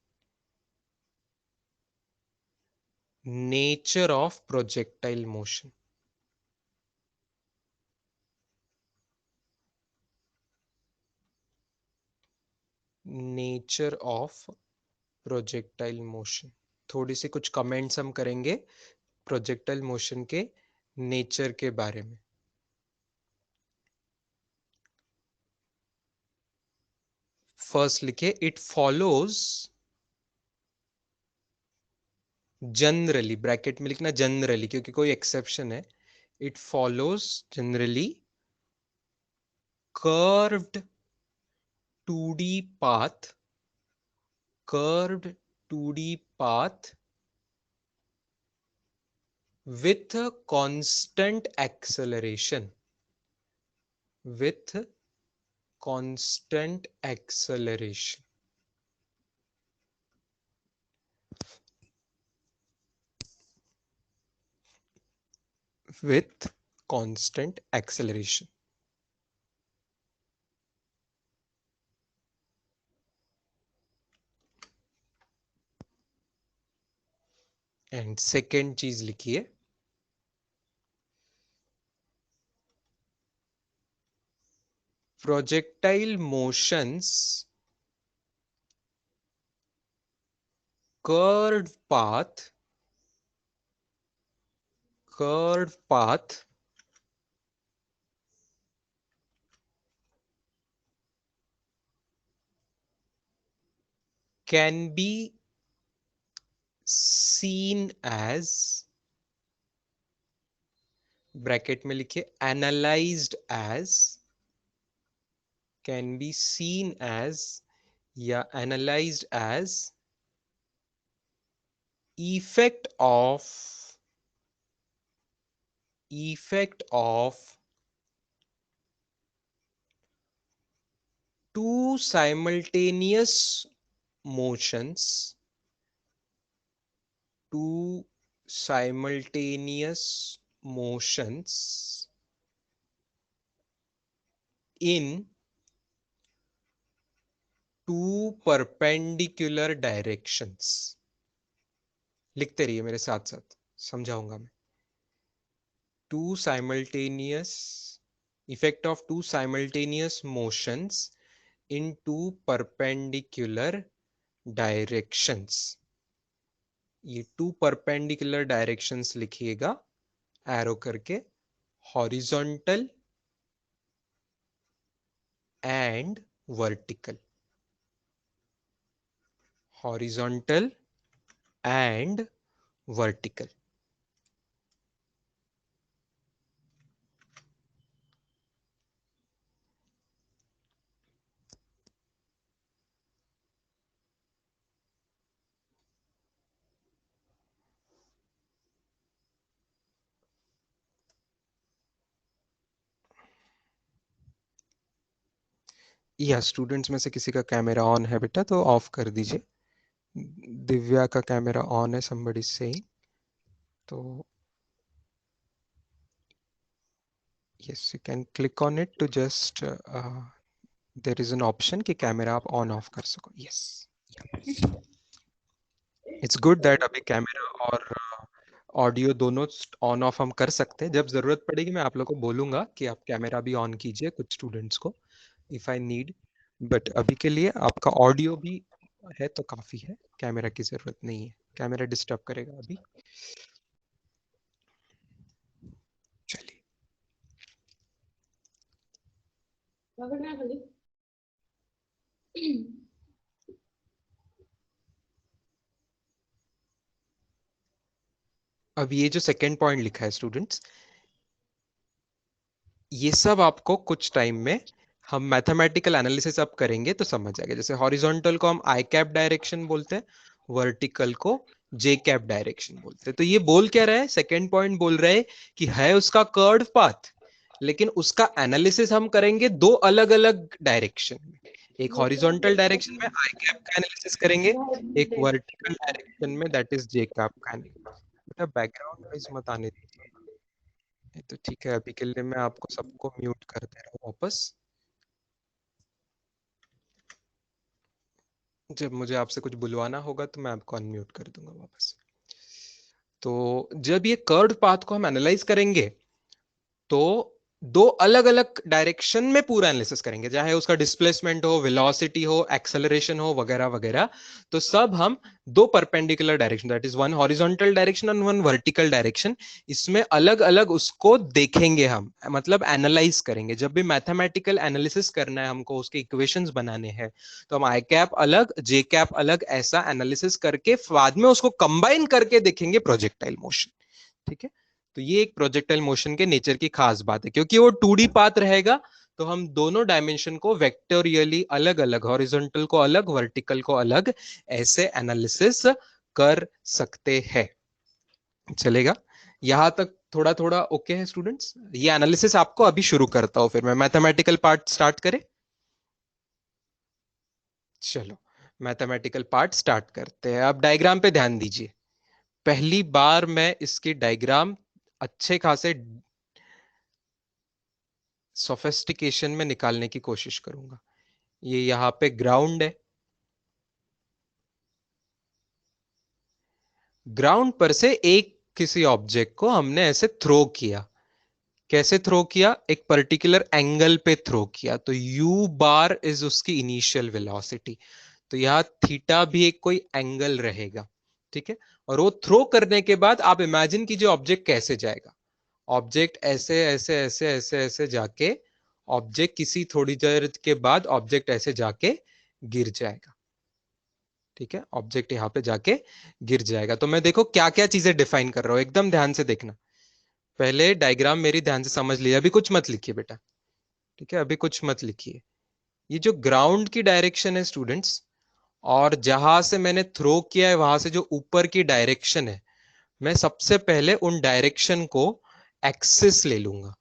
Nature of projectile motion. Nature of projectile motion, थोड़ी सी कुछ कमेंट्स हम करेंगे प्रोजेक्टाइल मोशन के नेचर के बारे में। फर्स्ट लिखिए, इट फॉलोज, जनरली ब्रैकेट में लिखना जनरली क्योंकि कोई एक्सेप्शन है, it follows generally curved 2D path, curved 2D path with constant acceleration, with constant acceleration, with constant acceleration. And second चीज लिखिए, projectile motions curved path, curved path can be seen as, bracket में लिखिए analysed as, can be seen as या analysed as effect of two simultaneous motions, two simultaneous motions in two perpendicular directions। लिखते रहिए मेरे साथ साथ, समझाऊंगा मैं। two simultaneous, effect of two simultaneous motions in two perpendicular directions। ये to perpendicular directions लिखिएगा एरो करके, horizontal and vertical, horizontal and vertical. या स्टूडेंट्स में से किसी का कैमरा ऑन है बेटा तो ऑफ कर दीजिए। दिव्या का कैमरा ऑन है, somebody is saying। तो yes, you can click on it to just there is an option कि कैमरा आप ऑन ऑफ कर सको. Yes, it's good that अभी कैमरा और ऑडियो दोनों ऑन ऑफ हम कर सकते हैं. जब जरूरत पड़ेगी मैं आप लोगों को बोलूंगा कि आप कैमरा भी ऑन कीजिए कुछ स्टूडेंट्स को, इफ आई नीड. बट अभी के लिए आपका ऑडियो भी है तो काफी है, कैमरा की जरूरत नहीं है. कैमरा डिस्टर्ब करेगा अभी. चलिए अब ये जो सेकेंड पॉइंट लिखा है स्टूडेंट्स, ये सब आपको कुछ टाइम में हम मैथमेटिकल एनालिसिस अब करेंगे तो समझ आएगा. जैसे हॉरिजॉन्टल को हम आई कैप डायरेक्शन बोलते हैं, वर्टिकल को जे कैप डायरेक्शन बोलते हैं. तो ये बोल क्या रहा है, सेकेंड पॉइंट बोल रहा है कि है उसका कर्व पाथ, लेकिन उसका एनालिसिस हम करेंगे दो अलग अलग डायरेक्शन में. एक हॉरिजॉन्टल डायरेक्शन में आई कैप का एनालिसिस करेंगे, एक वर्टिकल डायरेक्शन में दैट इज जे कैप का एनालिसिस. बेटा बैकग्राउंड नॉइज मत आने दीजिए. तो ठीक है, अभी के लिए मैं आपको सबको म्यूट कर दे रहा हूँ वापस. जब मुझे आपसे कुछ बुलवाना होगा तो मैं आपको अनम्यूट कर दूंगा वापस. तो जब ये कर्व्ड पाथ को हम एनालाइज करेंगे तो दो अलग अलग डायरेक्शन में पूरा एनालिसिस करेंगे, चाहे उसका डिस्प्लेसमेंट हो, वेलोसिटी हो, एक्सेलरेशन हो, वगैरह वगैरह. तो सब हम दो perpendicular direction, that is one horizontal direction and one vertical direction, इसमें अलग अलग उसको देखेंगे हम, मतलब एनालाइज करेंगे. जब भी मैथमेटिकल एनालिसिस करना है हमको, उसके इक्वेशंस बनाने हैं, तो हम आई कैप अलग जे कैप अलग ऐसा एनालिसिस करके बाद में उसको कंबाइन करके देखेंगे प्रोजेक्टाइल मोशन. ठीक है. तो ये एक प्रोजेक्टाइल मोशन के नेचर की खास बात है, क्योंकि वो 2D पाथ रहेगा तो हम दोनों डायमेंशन को वेक्टोरियली अलग अलग, हॉरिजॉन्टल को अलग, वर्टिकल को अलग, ऐसे एनालिसिस कर सकते हैं. चलेगा यहां तक? थोड़ा थोड़ा ओके है स्टूडेंट्स? ये एनालिसिस आपको अभी शुरू करता हूं, फिर मैं मैथमेटिकल पार्ट स्टार्ट करें. चलो मैथमेटिकल पार्ट स्टार्ट करते हैं. अब डायग्राम पे ध्यान दीजिए. पहली बार मैं इसकी डायग्राम अच्छे खासे सोफिस्टिकेशन में निकालने की कोशिश करूंगा. ये यहाँ पे ग्राउंड है. ग्राउंड पर से एक किसी ऑब्जेक्ट को हमने ऐसे थ्रो किया. कैसे थ्रो किया? एक पर्टिकुलर एंगल पे थ्रो किया. तो u बार इज उसकी इनिशियल वेलोसिटी. तो यहाँ थीटा भी एक कोई एंगल रहेगा. ठीक है. और वो थ्रो करने के बाद आप इमेजिन कीजिए ऑब्जेक्ट कैसे जाएगा. ऑब्जेक्ट ऐसे ऐसे ऐसे ऐसे ऐसे जाके, ऑब्जेक्ट किसी थोड़ी देर के बाद ऑब्जेक्ट ऐसे जाके गिर जाएगा. ठीक है. ऑब्जेक्ट यहाँ पे जाके गिर जाएगा. तो मैं देखो क्या क्या चीजें डिफाइन कर रहा हूं, एकदम ध्यान से देखना. पहले डायग्राम मेरी ध्यान से समझ लिया. अभी कुछ मत लिखिए बेटा. ठीक है, अभी कुछ मत लिखिए. ये जो ग्राउंड की डायरेक्शन है स्टूडेंट्स, और जहां से मैंने थ्रो किया है वहां से जो ऊपर की डायरेक्शन है, मैं सबसे पहले उन डायरेक्शन को एक्सिस ले लूंगा.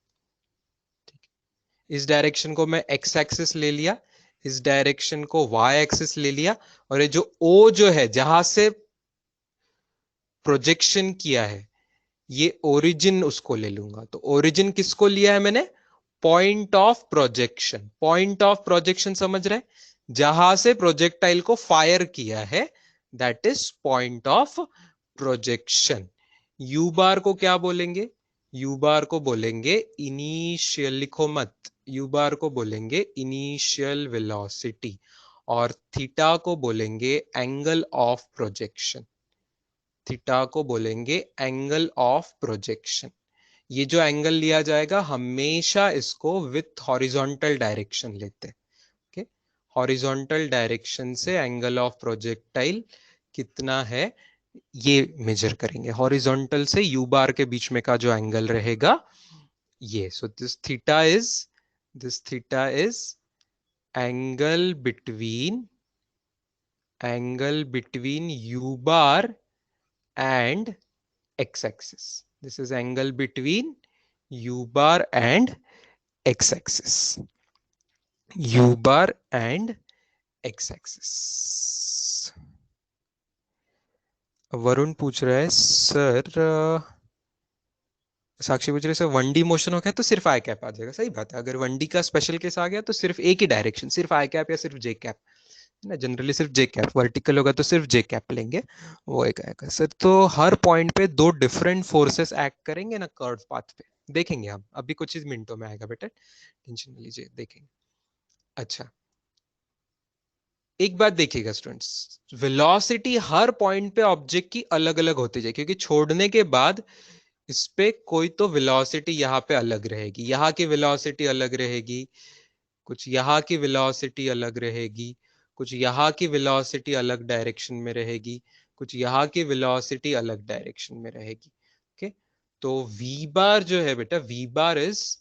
इस डायरेक्शन को मैं एक्स एक्सिस ले लिया, इस डायरेक्शन को वाई एक्सिस ले लिया, और ये जो ओ जो है जहां से प्रोजेक्शन किया है, ये ओरिजिन उसको ले लूंगा. तो ओरिजिन किसको लिया है मैंने? Point of projection. Point of projection समझ रहे? जहां से प्रोजेक्टाइल को फायर किया है, that is point of projection. U bar को क्या बोलेंगे? यू बार को बोलेंगे इनिशियल, लिखो मत, यू बार को बोलेंगे इनिशियल वेलोसिटी, और थीटा को बोलेंगे एंगल ऑफ प्रोजेक्शन. थीटा को बोलेंगे एंगल ऑफ प्रोजेक्शन. ये जो एंगल लिया जाएगा हमेशा इसको विथ हॉरिजॉन्टल डायरेक्शन लेते हैं. ओके. हॉरिजॉन्टल डायरेक्शन से एंगल ऑफ प्रोजेक्टाइल कितना है ये मेजर करेंगे. हॉरिजॉन्टल से यू बार के बीच में का जो एंगल रहेगा ये. So this theta is angle between you bar and x-axis. This is angle between u bar and x-axis. U bar and x-axis. Varun पूछ रहा है सर साक्षी पूछ रहे सर 1D मोशन हो गया तो सिर्फ आई कैप आ जाएगा, सही बात है। अगर 1D का स्पेशल केस आ गया तो सिर्फ एक ही डायरेक्शन, सिर्फ आई कैप या सिर्फ जे कैप ना, जनरली सिर्फ जे कैप। वर्टिकल होगा तो सिर्फ जे कैप लेंगे, वो एक आएगा सर। तो हर पॉइंट पे दो डिफरेंट फोर्सेस एक्ट करेंगे ना कर्व पाथ पे, देखेंगे हम अभी कुछ ही मिनटों में आएगा बेटा, टेंशन नहीं लीजिए, देखेंगे। अच्छा, एक बात देखिएगा स्टूडेंट्स, वेलोसिटी हर पॉइंट पे ऑब्जेक्ट की अलग अलग होती जाए, क्योंकि छोड़ने के बाद इस पे कोई तो वेलोसिटी यहाँ पे अलग रहेगी, यहाँ की वेलोसिटी अलग रहेगी, कुछ यहाँ की वेलोसिटी अलग रहेगी, कुछ यहाँ की वेलोसिटी अलग डायरेक्शन में रहेगी, कुछ यहाँ की वेलोसिटी अलग डायरेक्शन में रहेगी। ओके, तो वी बार जो है बेटा, v bar is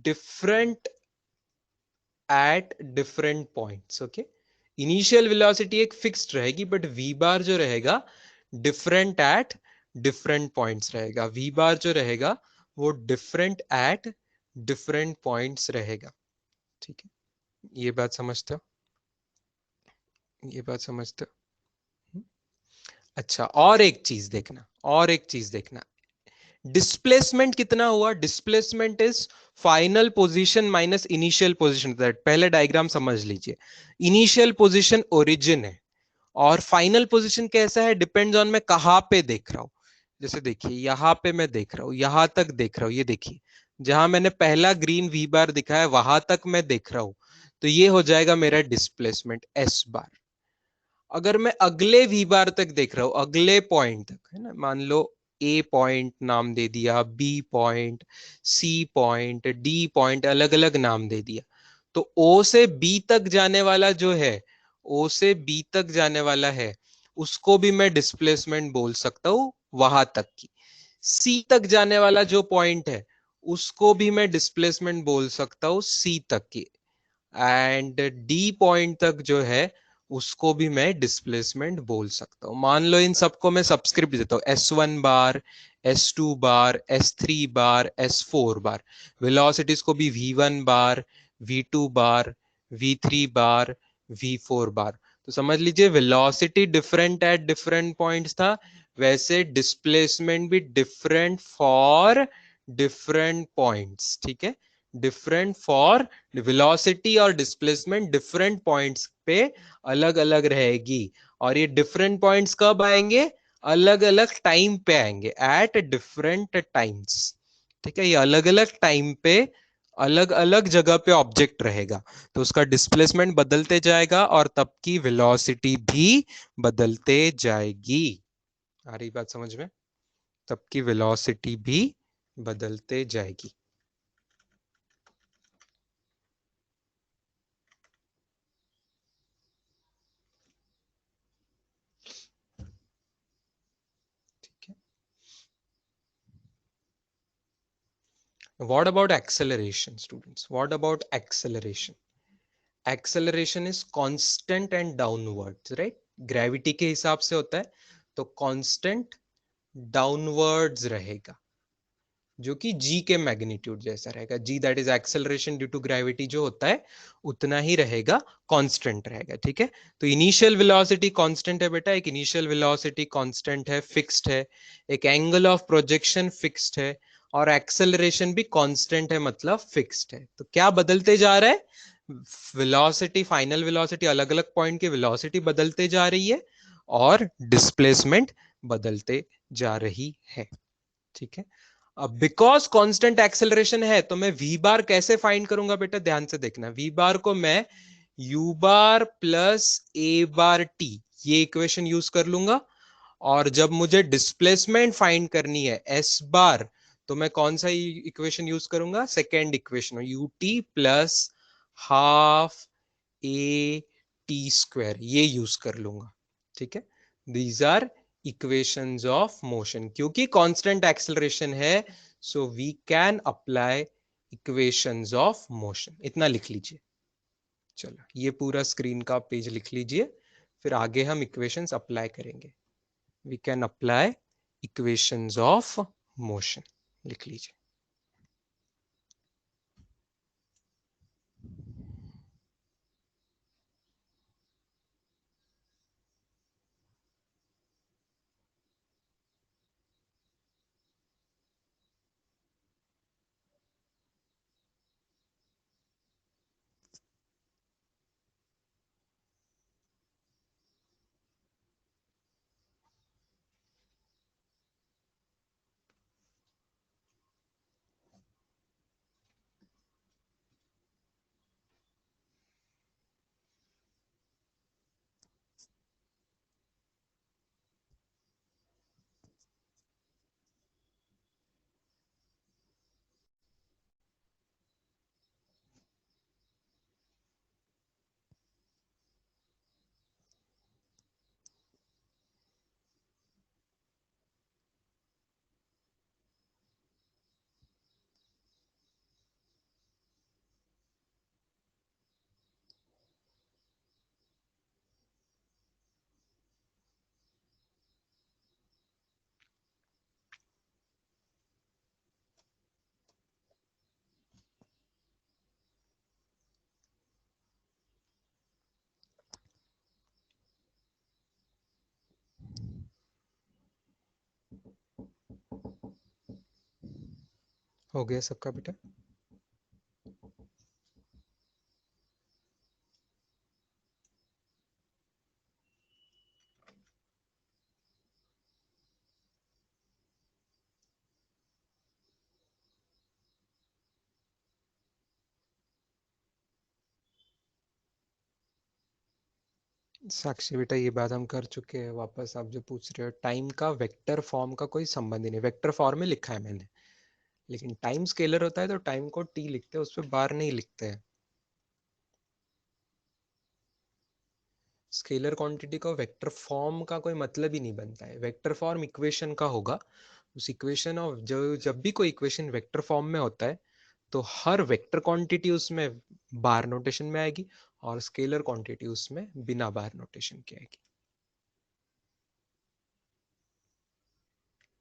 different at different points. Okay, initial velocity एक फिक्स्ड रहेगी, बट वी बार जो रहेगा डिफरेंट एट डिफरेंट पॉइंट्स रहेगा। वी बार जो रहेगा वो डिफरेंट एट डिफरेंट पॉइंट्स रहेगा। ठीक है, ये बात समझते हो, ये बात समझते हो? अच्छा, और एक चीज देखना, और एक चीज देखना, डिस्प्लेसमेंट कितना हुआ? Displacement is final position minus initial position. पहले डायग्राम समझ लीजिए, इनिशियल पोजीशन ओरिजिन है और फाइनल पोजीशन कैसा है, डिपेंड्स ऑन मैं कहां पे देख रहा हूं। जैसे देखिए यहां पे मैं देख रहा हूं, यहां तक देख रहा हूं, ये देखिए जहां मैंने पहला ग्रीन वी बार दिखाया वहां तक मैं देख रहा हूं, तो ये हो जाएगा मेरा डिस्प्लेसमेंट एस बार। अगर मैं अगले वी बार तक देख रहा हूं, अगले पॉइंट तक, है ना, मान लो ए पॉइंट नाम दे दिया, B point, C point, D point, अलग अलग नाम दे दिया, तो ओ से बी तक जाने वाला जो है, ओ से बी तक जाने वाला है, उसको भी मैं डिस्प्लेसमेंट बोल सकता हूं वहां तक की। सी तक जाने वाला जो पॉइंट है उसको भी मैं डिस्प्लेसमेंट बोल सकता हूं सी तक की। एंड डी पॉइंट तक जो है उसको भी मैं डिस्प्लेसमेंट बोल सकता हूं। मान लो इन सबको मैं सबस्क्रिप्ट देता हूं, S1 बार, S2 बार, S3 बार, S4 बार। वेलोसिटीज को भी V1 बार, V2 बार, V3 बार, V4 बार। तो समझ लीजिए velocity different at different points था, वैसे डिस्प्लेसमेंट भी डिफरेंट फॉर डिफरेंट पॉइंट्स। ठीक है, डिफरेंट फॉर वेलोसिटी और डिस्प्लेसमेंट डिफरेंट पॉइंट्स पे अलग अलग रहेगी। और ये डिफरेंट पॉइंट्स कब आएंगे? अलग अलग टाइम पे आएंगे, एट डिफरेंट टाइम्स। ठीक है, ये अलग अलग टाइम पे अलग अलग जगह पे ऑब्जेक्ट रहेगा, तो उसका डिस्प्लेसमेंट बदलते जाएगा और तब की वेलोसिटी भी बदलते जाएगी। आ रही बात समझ में? तब की वेलोसिटी भी बदलते जाएगी। ठीक है, what about acceleration students? What about acceleration? Acceleration is constant and downwards, right? Gravity के हिसाब से होता है, तो कांस्टेंट डाउनवर्ड्स रहेगा, जो कि जी के मैग्नीट्यूड जैसा रहेगा। G that is acceleration due to gravity जो होता है उतना ही रहेगा, कांस्टेंट रहेगा। ठीक है, तो इनिशियल वेलोसिटी कांस्टेंट है बेटा, एक इनिशियल वेलोसिटी कांस्टेंट है, फिक्स्ड है, एक एंगल ऑफ प्रोजेक्शन फिक्स्ड है, और एक्सेलरेशन भी कांस्टेंट है, मतलब फिक्स्ड है। तो क्या बदलते जा रहा है? वेलोसिटी, फाइनल वेलोसिटी, अलग अलग पॉइंट की वेलोसिटी बदलते जा रही है और डिस्प्लेसमेंट बदलते जा रही है। ठीक है, अब बिकॉज कांस्टेंट एक्सेलरेशन है तो मैं वी बार कैसे फाइंड करूंगा बेटा? ध्यान से देखना, वी बार को मैं you bar plus a bar T, ये इक्वेशन यूज कर लूंगा। और जब मुझे डिस्प्लेसमेंट फाइंड करनी है एस बार, तो मैं कौन सा इक्वेशन यूज करूंगा? Second equation, u t plus half a t square, ये यूज कर लूंगा। ठीक है, these are equations of motion. क्योंकि कांस्टेंट एक्सेलरेशन है, so we can apply equations of motion. इतना लिख लीजिए। चलो, ये पूरा स्क्रीन का पेज लिख लीजिए, फिर आगे हम इक्वेशंस अप्लाई करेंगे। We can apply equations of motion, लिख लीजिए। हो गया सबका बेटा? साक्षी बेटा ये बात हम कर चुके हैं। वापस आप जो पूछ रहे हो, टाइम का वेक्टर फॉर्म का कोई संबंध ही नहीं। वेक्टर फॉर्म में लिखा है मैंने, लेकिन टाइम स्केलर होता है तो टाइम को टी लिखते हैं, उस पर बार नहीं लिखते हैं। स्केलर क्वांटिटी को वेक्टर फॉर्म का कोई मतलब ही नहीं बनता है। वेक्टर फॉर्म इक्वेशन का होगा। उस इक्वेशन ऑफ जो जब भी कोई इक्वेशन वेक्टर फॉर्म में होता है तो हर वेक्टर क्वांटिटी उसमें बार नोटेशन में आएगी और स्केलर क्वांटिटी उसमें बिना बार नोटेशन के आएगी।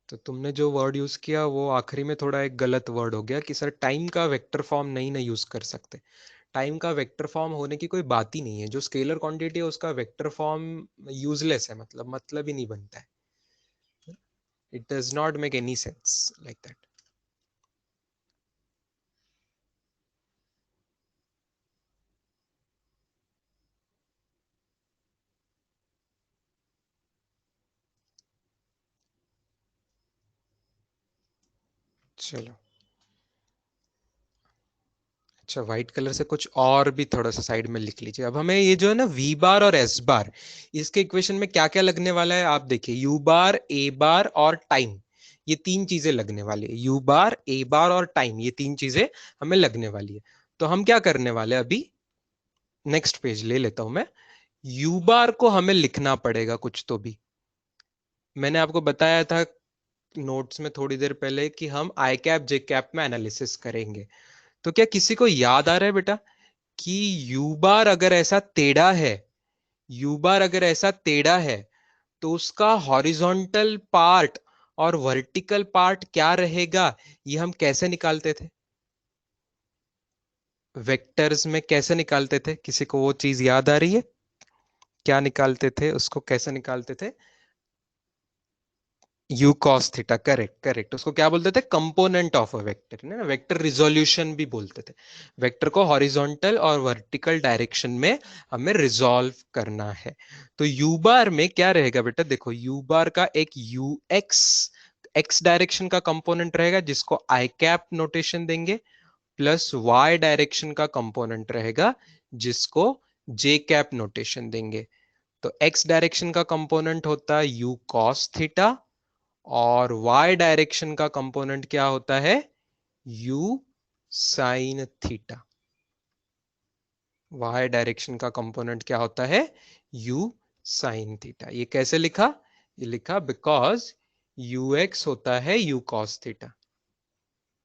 तो तुमने जो वर्ड यूज किया वो आखिरी में थोड़ा एक गलत वर्ड हो गया कि सर टाइम का वेक्टर फॉर्म नहीं ना यूज कर सकते। टाइम का वेक्टर फॉर्म होने की कोई बात ही नहीं है। जो स्केलर क्वांटिटी है उसका वेक्टर फॉर्म यूजलेस है, मतलब ही नहीं बनता है। It does not make any sense like that. चलो, अच्छा व्हाइट कलर से कुछ और भी थोड़ा सा साइड में लिख लीजिए। अब हमें ये जो है ना वी बार और एस बार, इसके इक्वेशन में क्या क्या लगने वाला है आप देखिए। यू बार, ए बार और टाइम, ये तीन चीजें लगने वाली है। यू बार, ए बार और टाइम, ये तीन चीजें हमें लगने वाली है। तो हम क्या करने वाले हैं अभी, नेक्स्ट पेज ले लेता हूं मैं। यू बार को हमें लिखना पड़ेगा कुछ तो भी। मैंने आपको बताया था नोट्स में थोड़ी देर पहले कि हम आई कैप जे कैप में एनालिसिस करेंगे। तो क्या किसी को याद आ रहा है बेटा कि यू बार अगर ऐसा टेढ़ा है, यू बार अगर ऐसा टेढ़ा है तो उसका हॉरिजॉन्टल पार्ट और वर्टिकल पार्ट क्या रहेगा, ये हम कैसे निकालते थे? वेक्टर्स में कैसे निकालते थे? किसी को वो चीज याद आ रही है? क्या निकालते थे उसको, कैसे निकालते थे? You cos theta, correct correct. उसको क्या बोलते थे? कंपोनेंट ऑफ अ वेक्टर, ना वेक्टर रिजोल्यूशन भी बोलते थे। वेक्टर को हॉरिजॉन्टल और वर्टिकल डायरेक्शन में हमें रिजॉल्व करना है। तो यू बार में क्या रहेगा बेटा, देखो यू बार का एक यू एक्स, एक्स डायरेक्शन का कंपोनेंट रहेगा जिसको आई कैप नोटेशन देंगे, प्लस वाई डायरेक्शन का कंपोनेंट रहेगा जिसको जे कैप नोटेशन देंगे। तो एक्स डायरेक्शन का कंपोनेंट होता है यू कॉस थीटा और y डायरेक्शन का कंपोनेंट क्या होता है? u sine theta. y direction का कंपोनेंट क्या होता है? u sine theta. ये कैसे लिखा? ये लिखा बिकॉज ux होता है u cos थीटा,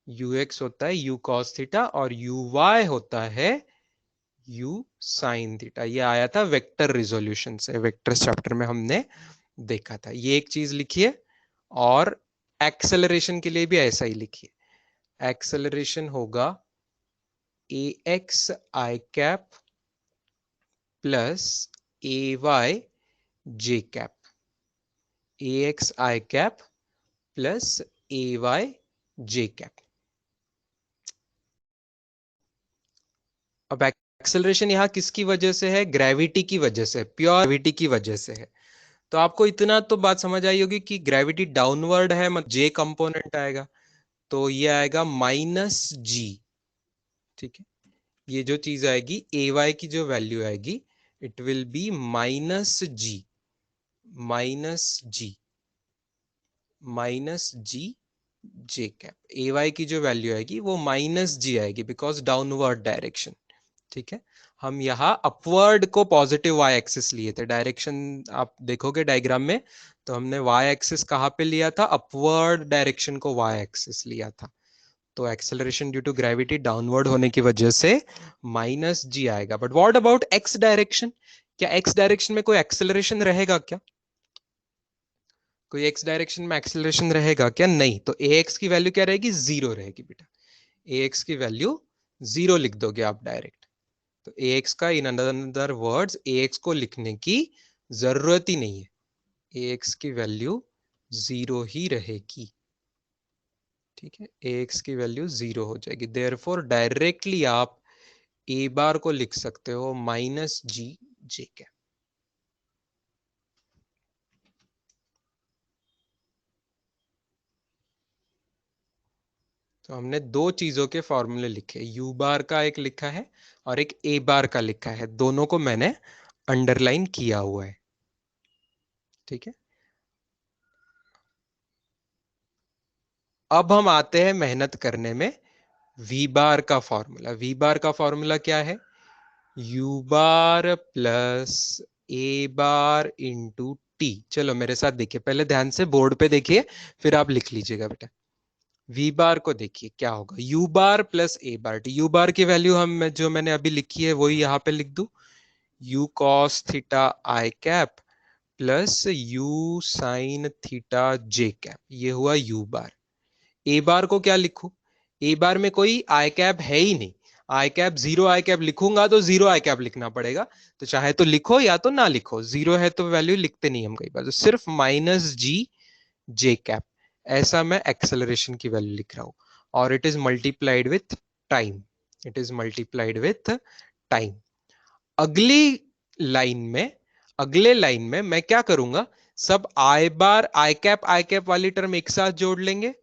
ux होता है u cos थीटा और uy होता है u साइन थीटा। ये आया था वेक्टर रिजोल्यूशन से, वेक्टर चैप्टर में हमने देखा था। ये एक चीज लिखिए। और एक्सेलरेशन के लिए भी ऐसा ही लिखिए। एक्सेलरेशन होगा ए x I cap plus A Y J cap, A x I cap plus A Y J cap. अब एक्सेलरेशन यहां किसकी वजह से है? ग्रेविटी की वजह से, प्योर ग्रेविटी की वजह से है। तो आपको इतना तो बात समझ आई होगी कि ग्रेविटी डाउनवर्ड है, मतलब जे कंपोनेंट आएगा, तो ये आएगा माइनस जी। ठीक है, ये जो चीज आएगी ए वाई की जो वैल्यू आएगी, it will be minus g, minus g, minus g j cap. A y की जो वैल्यू आएगी वो माइनस जी आएगी बिकॉज डाउनवर्ड डायरेक्शन। ठीक है, हम यहाँ अपवर्ड को पॉजिटिव वाई एक्सिस लिए थे। डायरेक्शन आप देखोगे डायग्राम में, तो हमने वाई एक्सिस कहाँ पे लिया था? अपवर्ड डायरेक्शन को वाई एक्सिस लिया था। तो acceleration due to gravity downward होने की वजह से माइनस जी आएगा। But what about x direction? क्या एक्स डायरेक्शन में कोई एक्सेलरेशन रहेगा क्या? कोई एक्स डायरेक्शन में एक्सेलरेशन रहेगा क्या? नहीं। तो ए एक्स की वैल्यू क्या रहेगी? जीरो रहेगी बेटा। ए एक्स की वैल्यू जीरो लिख दोगे आप डायरेक्ट। तो ए एक्स का इन अनदर वर्ड्स ए एक्स को लिखने की जरूरत ही नहीं है। ए एक्स की वैल्यू जीरो ही रहेगी। ठीक है, ax की वैल्यू 0 हो जाएगी। देयरफॉर डायरेक्टली आप a बार को लिख सकते हो माइनस जी जे कैप। तो हमने दो चीजों के फॉर्मूले लिखे, यू बार का एक लिखा है और एक ए बार का लिखा है, दोनों को मैंने अंडरलाइन किया हुआ है। ठीक है, अब हम आते हैं मेहनत करने में। वी बार का फॉर्मूला, वी बार का फॉर्मूला क्या है? You bar plus a bar into T. चलो मेरे साथ देखिए, पहले ध्यान से बोर्ड पे देखिए, फिर आप लिख लीजिएगा बेटा। वी बार को देखिए क्या होगा, u bar plus a bar t. U bar की वैल्यू हम जो मैंने अभी लिखी है वही यहां पे लिख दू, you cos theta I cap plus you sine theta J cap, ये हुआ यू बार। ए बार को क्या लिखूं? ए बार में कोई आई कैप है ही नहीं, आई कैप जीरो आई कैप लिखूंगा तो जीरो आई कैप लिखना पड़ेगा, तो चाहे तो लिखो या तो ना लिखो, जीरो है तो वैल्यू लिखते नहीं हम कई बार, तो सिर्फ माइनस जी जे कैप, ऐसा मैं एक्सेलरेशन की वैल्यू लिख रहा हूं। और it is multiplied with time, it is multiplied with time. अगली लाइन में, अगले लाइन में मैं क्या करूंगा, सब आई बार आई कैप वाली टर्म एक साथ जोड़ लेंगे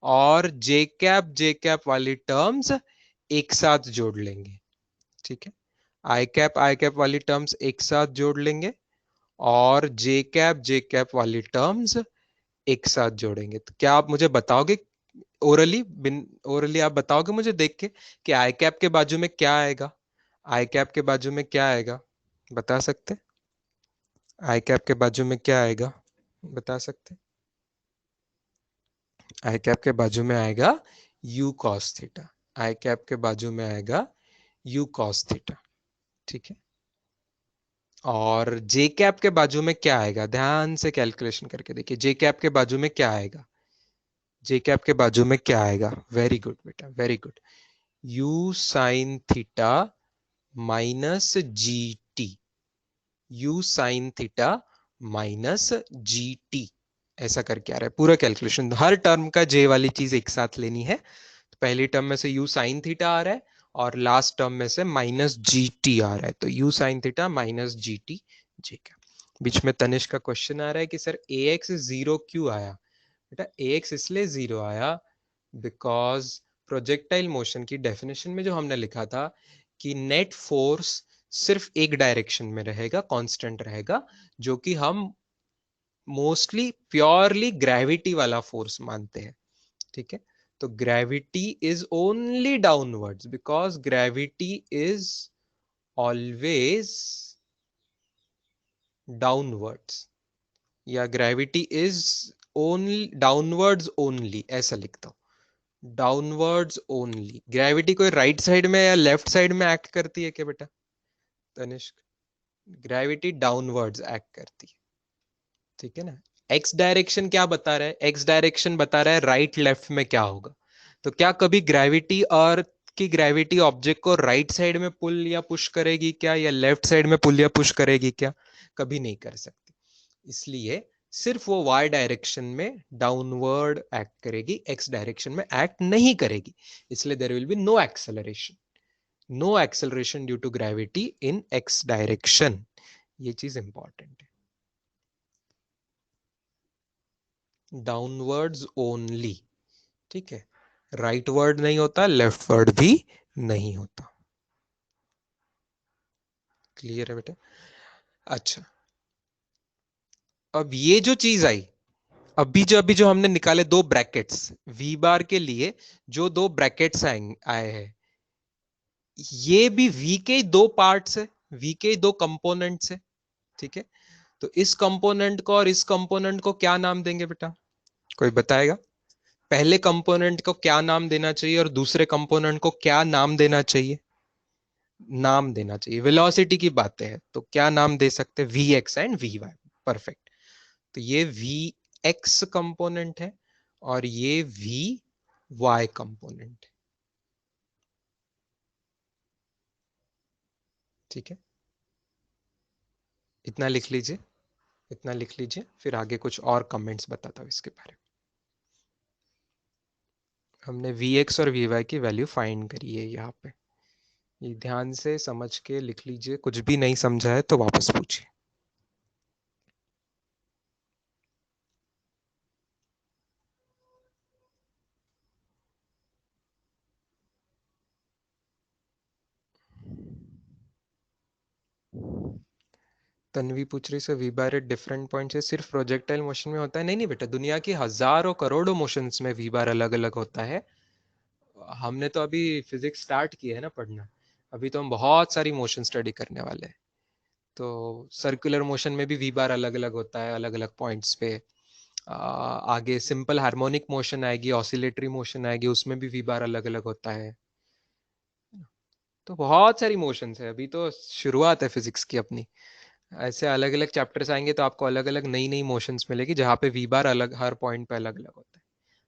और जे कैप वाली टर्म्स एक साथ जोड़ लेंगे। ठीक है, आई कैप वाली टर्म्स एक साथ जोड़ लेंगे और जे कैप वाली टर्म्स एक साथ जोड़ेंगे। तो क्या आप मुझे बताओगे ओरली, बिन ओरली आप बताओगे मुझे देख के कि आई कैप के बाजू में क्या आएगा? आई कैप के बाजू में क्या आएगा, बता सकते? आई कैप के बाजू में क्या आएगा, बता सकते? आई कैप के बाजू में आएगा you cos theta, I cap के बाजू में आएगा यू कॉस थीटा। ठीक है, और जे कैप के बाजू में क्या आएगा, ध्यान से कैलकुलेशन करके देखिए, जे कैप के बाजू में क्या आएगा, जे कैप के बाजू में क्या आएगा? वेरी गुड बेटा, very good, you sine theta minus g T, you sine theta minus g T, ऐसा करके आ रहा है पूरा कैलकुलेशन। हर टर्म का जे वाली चीज एक साथ लेनी है, तो पहली टर्म में से यू साइन थीटा आ रहा है और लास्ट टर्म में से माइनस जी टी आ रहा है, तो u sine theta minus g t j का। बीच में तनिष्क का क्वेश्चन आ रहा है कि सर ए एक्स जीरो क्यों आया? बेटा ए एक्स इसलिए जीरो आया बिकॉज प्रोजेक्टाइल मोशन की डेफिनेशन में जो हमने लिखा था कि नेट फोर्स सिर्फ एक डायरेक्शन में रहेगा, कांस्टेंट रहेगा, जो कि हम मोस्टली प्योरली ग्रेविटी वाला फोर्स मानते हैं। ठीक है, तो gravity is only downwards because gravity is always downwards, या gravity is only downwards only, ऐसा लिखता हूं, डाउनवर्ड्स ओनली। ग्रेविटी कोई राइट साइड में या लेफ्ट साइड में एक्ट करती है क्या बेटा तनिष्क? ग्रेविटी डाउनवर्ड्स एक्ट करती है। ठीक है ना, एक्स डायरेक्शन क्या बता रहा है? एक्स डायरेक्शन बता रहा है राइट लेफ्ट में क्या होगा। तो क्या कभी ग्रेविटी अर्थ की ग्रेविटी ऑब्जेक्ट को राइट साइड में पुल या पुश करेगी क्या, या लेफ्ट साइड में पुल या पुश करेगी क्या? कभी नहीं कर सकती। इसलिए सिर्फ वो वाई डायरेक्शन में डाउनवर्ड एक्ट करेगी, एक्स डायरेक्शन में एक्ट नहीं करेगी, इसलिए there will be no acceleration, no acceleration due to gravity in x direction. ये चीज इंपॉर्टेंट है, डाउनवर्ड्स ओनली। ठीक है, राइट वर्ड नहीं होता, लेफ्ट वर्ड भी नहीं होता। क्लियर है बेटा? अच्छा, अब ये जो चीज आई, अभी जो हमने निकाले दो ब्रैकेट्स वी बार के लिए, जो दो ब्रैकेट्स आए हैं, ये भी वी के दो पार्ट्स है, वी के दो कंपोनेंट्स है। ठीक है, तो इस कंपोनेंट को और इस कंपोनेंट को क्या नाम देंगे बेटा, कोई बताएगा? पहले कंपोनेंट को क्या नाम देना चाहिए और दूसरे कंपोनेंट को क्या नाम देना चाहिए? नाम देना चाहिए, वेलोसिटी की बातें हैं तो क्या नाम दे सकते हैं? V x and v y. Perfect, तो ये वी एक्स कंपोनेंट है और ये वी वाई कंपोनेंट है। ठीक है, इतना लिख लीजिए, इतना लिख लीजिए, फिर आगे कुछ और कमेंट्स बताता हूं इसके बारे में। हमने Vx और Vy की वैल्यू फाइंड करी है यहाँ पे। ये ध्यान से समझ के लिख लीजिए, कुछ भी नहीं समझा है तो वापस पूछिए। तन्वी पूछ रही, सर वी बार एट डिफरेंट पॉइंट से सिर्फ प्रोजेक्टाइल मोशन में होता है? नहीं नहीं बेटा, दुनिया की हजारों करोड़ों मोशंस में वी बार अलग अलग होता है। हमने तो अभी फिजिक्स स्टार्ट की है ना पढ़ना, अभी तो हम बहुत सारी मोशन स्टडी करने वाले हैं। तो सर्कुलर मोशन में भी वी बार अलग अलग होता है, अलग अलग पॉइंट्स पे। आगे सिंपल हार्मोनिक मोशन आएगी, ऑसिलेटरी मोशन आएगी, उसमें भी वी बार अलग अलग होता है। तो बहुत सारी मोशंस है, अभी तो शुरुआत है फिजिक्स की अपनी। ऐसे अलग अलग चैप्टर्स आएंगे तो आपको अलग अलग नई नई मोशंस मिलेगी, जहाँ पे वी बार अलग, हर पॉइंट पे अलग अलग होता है।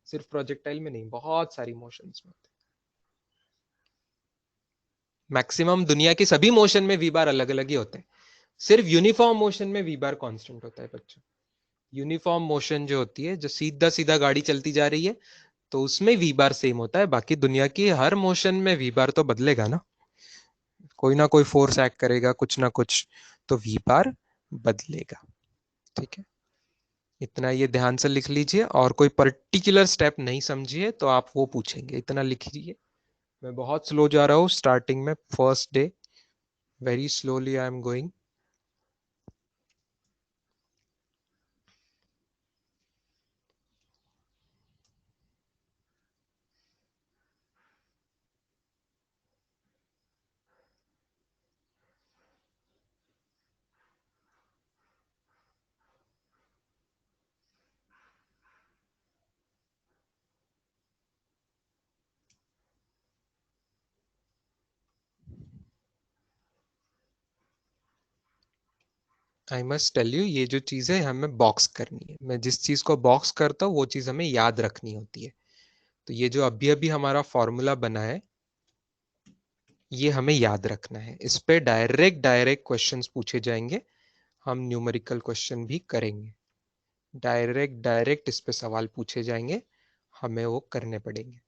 सिर्फ प्रोजेक्टाइल में नहीं, बहुत सारी मोशंस में होता है। मैक्सिमम दुनिया की सभी मोशन में वी बार अलग अलग ही होते हैं। सिर्फ यूनिफॉर्म मोशन में वी बार कांस्टेंट होता है बच्चों। यूनिफॉर्म मोशन जो होती है, जो सीधा सीधा गाड़ी चलती जा रही है, तो उसमें वी बार सेम होता है। बाकी दुनिया की हर मोशन में वी बार तो बदलेगा ना, कोई ना कोई फोर्स एक्ट करेगा, कुछ ना कुछ, तो वी बार बदलेगा। ठीक है, इतना ये ध्यान से लिख लीजिए, और कोई पर्टिकुलर स्टेप नहीं समझिए तो आप वो पूछेंगे, इतना लिख लीजिए। मैं बहुत स्लो जा रहा हूँ स्टार्टिंग में, first day, very slowly I am going. I must tell you, ये जो चीज है हमें बॉक्स करनी है। मैं जिस चीज को बॉक्स करता हूँ वो चीज हमें याद रखनी होती है। तो ये जो अभी अभी हमारा फॉर्मूला बना है, ये हमें याद रखना है। इस पे डायरेक्ट डायरेक्ट क्वेश्चंस पूछे जाएंगे, हम न्यूमेरिकल क्वेश्चन भी करेंगे। डायरेक्ट डायरेक्ट इस पे सवाल पूछे जाएंगे, हमें वो करने पड़ेंगे।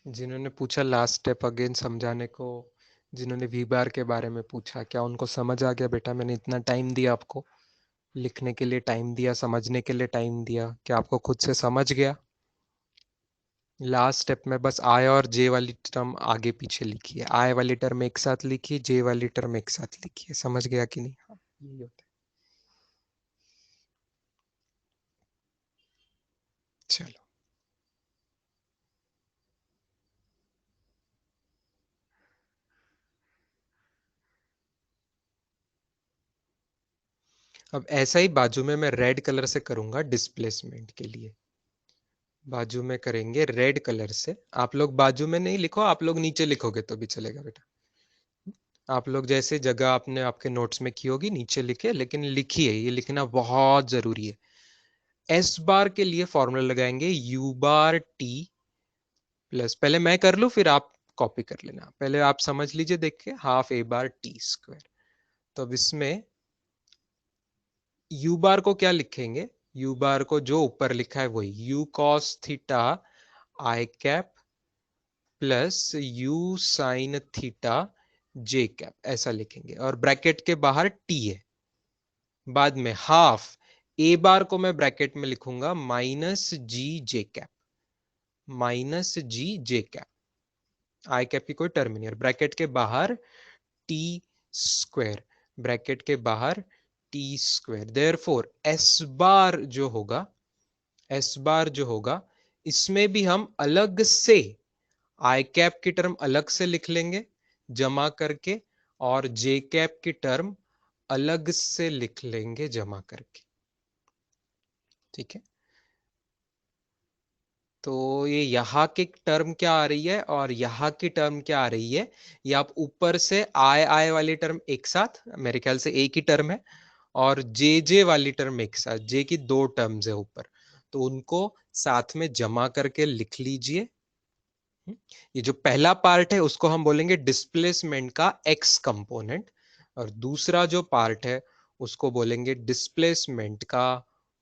जिन्होंने पूछा लास्ट स्टेप अगेन समझाने को, जिन्होंने वी बार के बारे में पूछा, क्या उनको समझ आ गया? बेटा मैंने इतना टाइम दिया आपको, लिखने के लिए टाइम दिया, समझने के लिए टाइम दिया, क्या आपको खुद से समझ गया? लास्ट स्टेप में बस आई और जे वाली टर्म आगे पीछे लिखी है, आई वाली टर्म एक साथ लिखी, जे वाली टर्म एक साथ लिखी है। समझ गया कि नहीं? हाँ, यही होता है। चलो, अब ऐसा ही बाजू में मैं रेड कलर से करूंगा डिस्प्लेसमेंट के लिए। बाजू में करेंगे रेड कलर से। आप लोग बाजू में नहीं लिखो, आप लोग नीचे लिखोगे तो भी चलेगा बेटा। आप लोग जैसे जगह आपने आपके नोट्स में की होगी नीचे लिखे, लेकिन लिखिए, ये लिखना बहुत जरूरी है। एस बार के लिए फॉर्मूला लगाएंगे यू बार टी प्लस, पहले मैं कर लूं फिर आप कॉपी कर लेना, पहले आप समझ लीजिए देख के, हाफ ए बार टी स्क्वायर। तो अब इसमें यू बार को क्या लिखेंगे? यू बार को जो ऊपर लिखा है वही, you cos theta I cap plus you sine theta J cap, ऐसा लिखेंगे, और ब्रैकेट के बाहर टी है। बाद में हाफ ए बार को मैं ब्रैकेट में लिखूंगा minus g j cap, minus g j cap, आई कैप की कोई टर्म नहीं है, ब्रैकेट के बाहर टी स्क्वायर, ब्रैकेट के बाहर T square. Therefore S bar जो होगा, एस बार जो होगा, इसमें भी हम अलग से आई कैप की टर्म अलग से लिख लेंगे जमा करके, और जे कैप की टर्म अलग से लिख लेंगे जमा करके। ठीक है, तो ये यहाँ की टर्म क्या आ रही है और यहाँ की टर्म क्या आ रही है, ये आप ऊपर से आई आई वाली टर्म एक साथ, मेरे ख्याल से एक ही टर्म है, और जे जे वाली टर्म एक साथ, जे की दो टर्म्स है ऊपर, तो उनको साथ में जमा करके लिख लीजिए। ये जो पहला पार्ट है उसको हम बोलेंगे डिस्प्लेसमेंट का एक्स कंपोनेंट, और दूसरा जो पार्ट है उसको बोलेंगे डिस्प्लेसमेंट का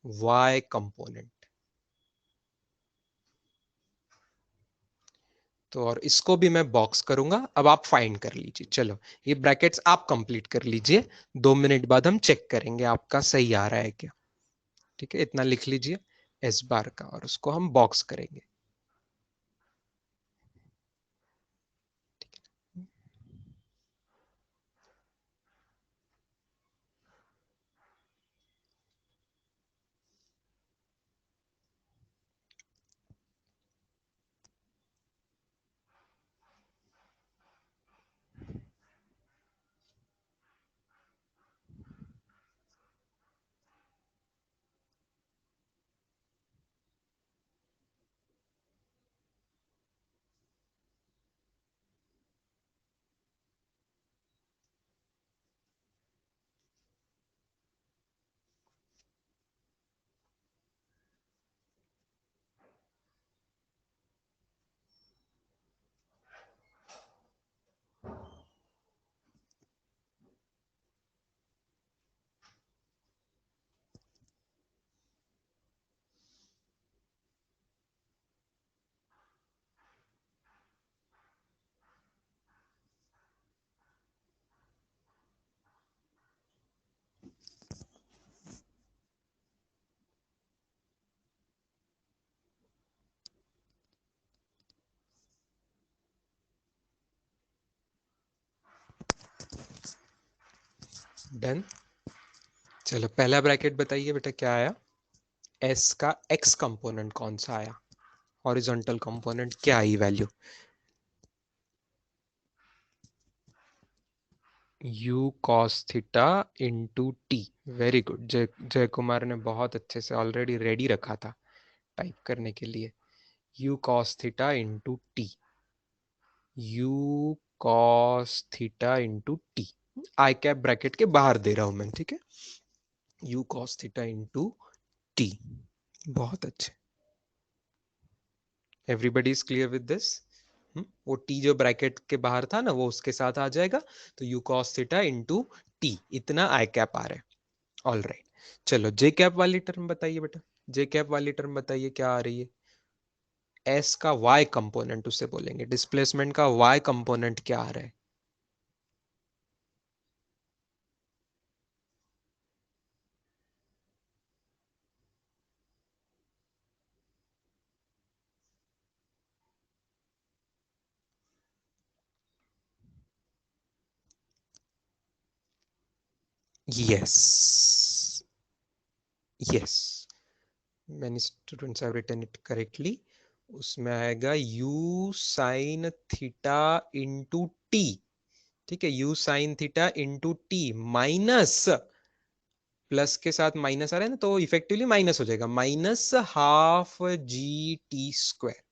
वाई कंपोनेंट। तो और इसको भी मैं बॉक्स करूंगा, अब आप फाइंड कर लीजिए। चलो ये ब्रैकेट्स आप कंप्लीट कर लीजिए, 2 मिनट बाद हम चेक करेंगे आपका सही आ रहा है क्या। ठीक है, इतना लिख लीजिए एस बार का, और उसको हम बॉक्स करेंगे। डन। चलो पहला ब्रैकेट बताइए बेटा क्या आया, एस का एक्स कंपोनेंट कौन सा आया, हॉरिजॉन्टल कंपोनेंट क्या आई value, u cos theta into t. Very good, Jai Jai Kumar ने बहुत अच्छे से ऑलरेडी रेडी रखा था टाइप करने के लिए। u cos theta into t, u cos theta into t, i cap bracket के बाहर दे रहा हूं मैं, ठीक है, u cos theta into T. बहुत अच्छे, everybody is clear with this. वो टी जो ब्रैकेट के बाहर था ना वो उसके साथ आ जाएगा, तो u cos theta into T, इतना आई कैप आ रहा है। ऑल राइट, चलो जे कैप वाली टर्म बताइए बेटा, जे कैप वाली टर्म बताइए क्या आ रही है, एस का वाई कंपोनेंट उसे बोलेंगे, डिस्प्लेसमेंट का वाई कंपोनेंट क्या आ रहा है। Yes, yes, many students have written it correctly. उसमें आएगा u sine theta into T. ठीक है, u sine theta into T minus, plus के साथ माइनस आ रहा है ना, तो इफेक्टिवली माइनस हो जाएगा, minus half G T square,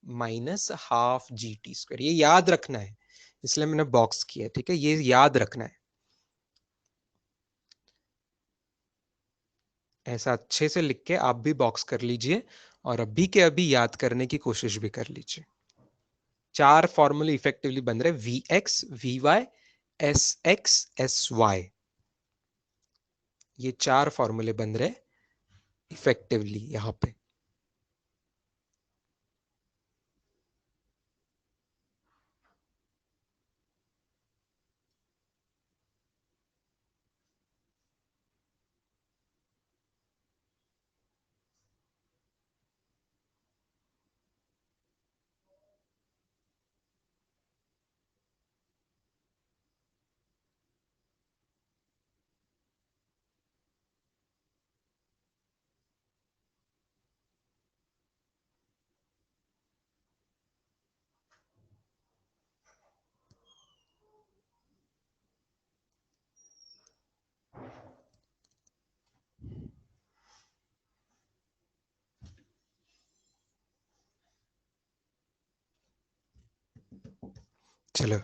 minus half G T square. ये याद रखना है, इसलिए मैंने बॉक्स किया है। ठीक है, ये याद रखना है, ऐसा अच्छे से लिख के आप भी बॉक्स कर लीजिए, और अभी के अभी याद करने की कोशिश भी कर लीजिए। चार फॉर्मूले इफेक्टिवली बन रहे, V X V Y S X S Y, ये चार फॉर्मूले बन रहे इफेक्टिवली यहां पे। चलो,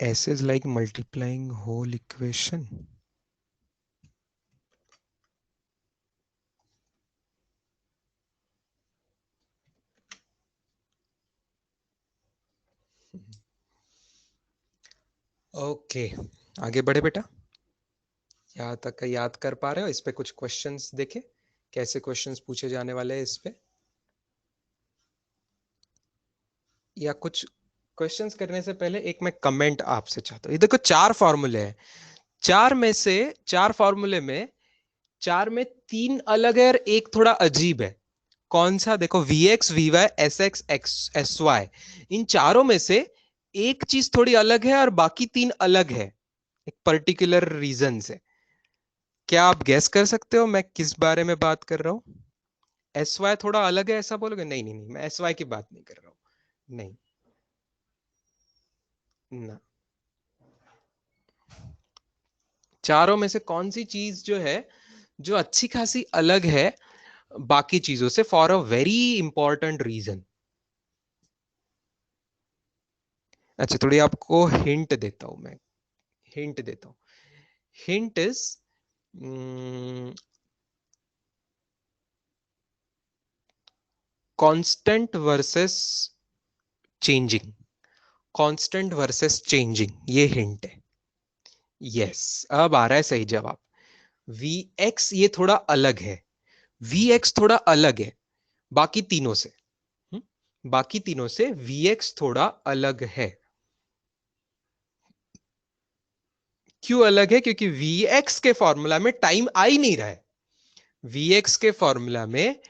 S is like multiplying whole equation. Okay, आगे बढ़े बेटा। यहाँ तक का याद कर पा रहे हो? इस पे कुछ क्वेश्चंस देखे, कैसे क्वेश्चंस पूछे जाने वाले हैं इस पे, या कुछ क्वेश्चंस करने से पहले एक मैं कमेंट आपसे चाहता हूँ। ये देखो 4 फॉर्मूले हैं, 4 में से 4 फॉर्मूले में 4 में 3 अलग है और एक थोड़ा अजीब है। कौन सा? देखो, Vx, Vy, Sx, Sy, इन चारों में से एक चीज थोड़ी अलग है और बाकी 3 अलग है एक पर्टिकुलर रीजन से। क्या आप गैस कर सकते हो मैं किस बारे में बात कर रहा हूं? Sy थोड़ा अलग है ऐसा बोलोगे? नहीं नहीं नहीं, मैं Sy की बात नहीं कर रहा हूं। नहीं ना, चारों में से कौन सी चीज जो है जो अच्छी खासी अलग है बाकी चीजों से, for a very important reason? अच्छा, थोड़ी आपको हिंट देता हूं मैं, हिंट देता हूं। Hint is constant versus changing, constant versus changing, ये हिंट है। यस, अब आ रहा है सही जवाब। Vx ये थोड़ा अलग है, Vx थोड़ा अलग है बाकी तीनों से। बाकी तीनों से Vx थोड़ा अलग है। क्यों अलग है? क्योंकि Vx के फॉर्मूला में टाइम आ ही नहीं रहा है। Vx के फॉर्मूला में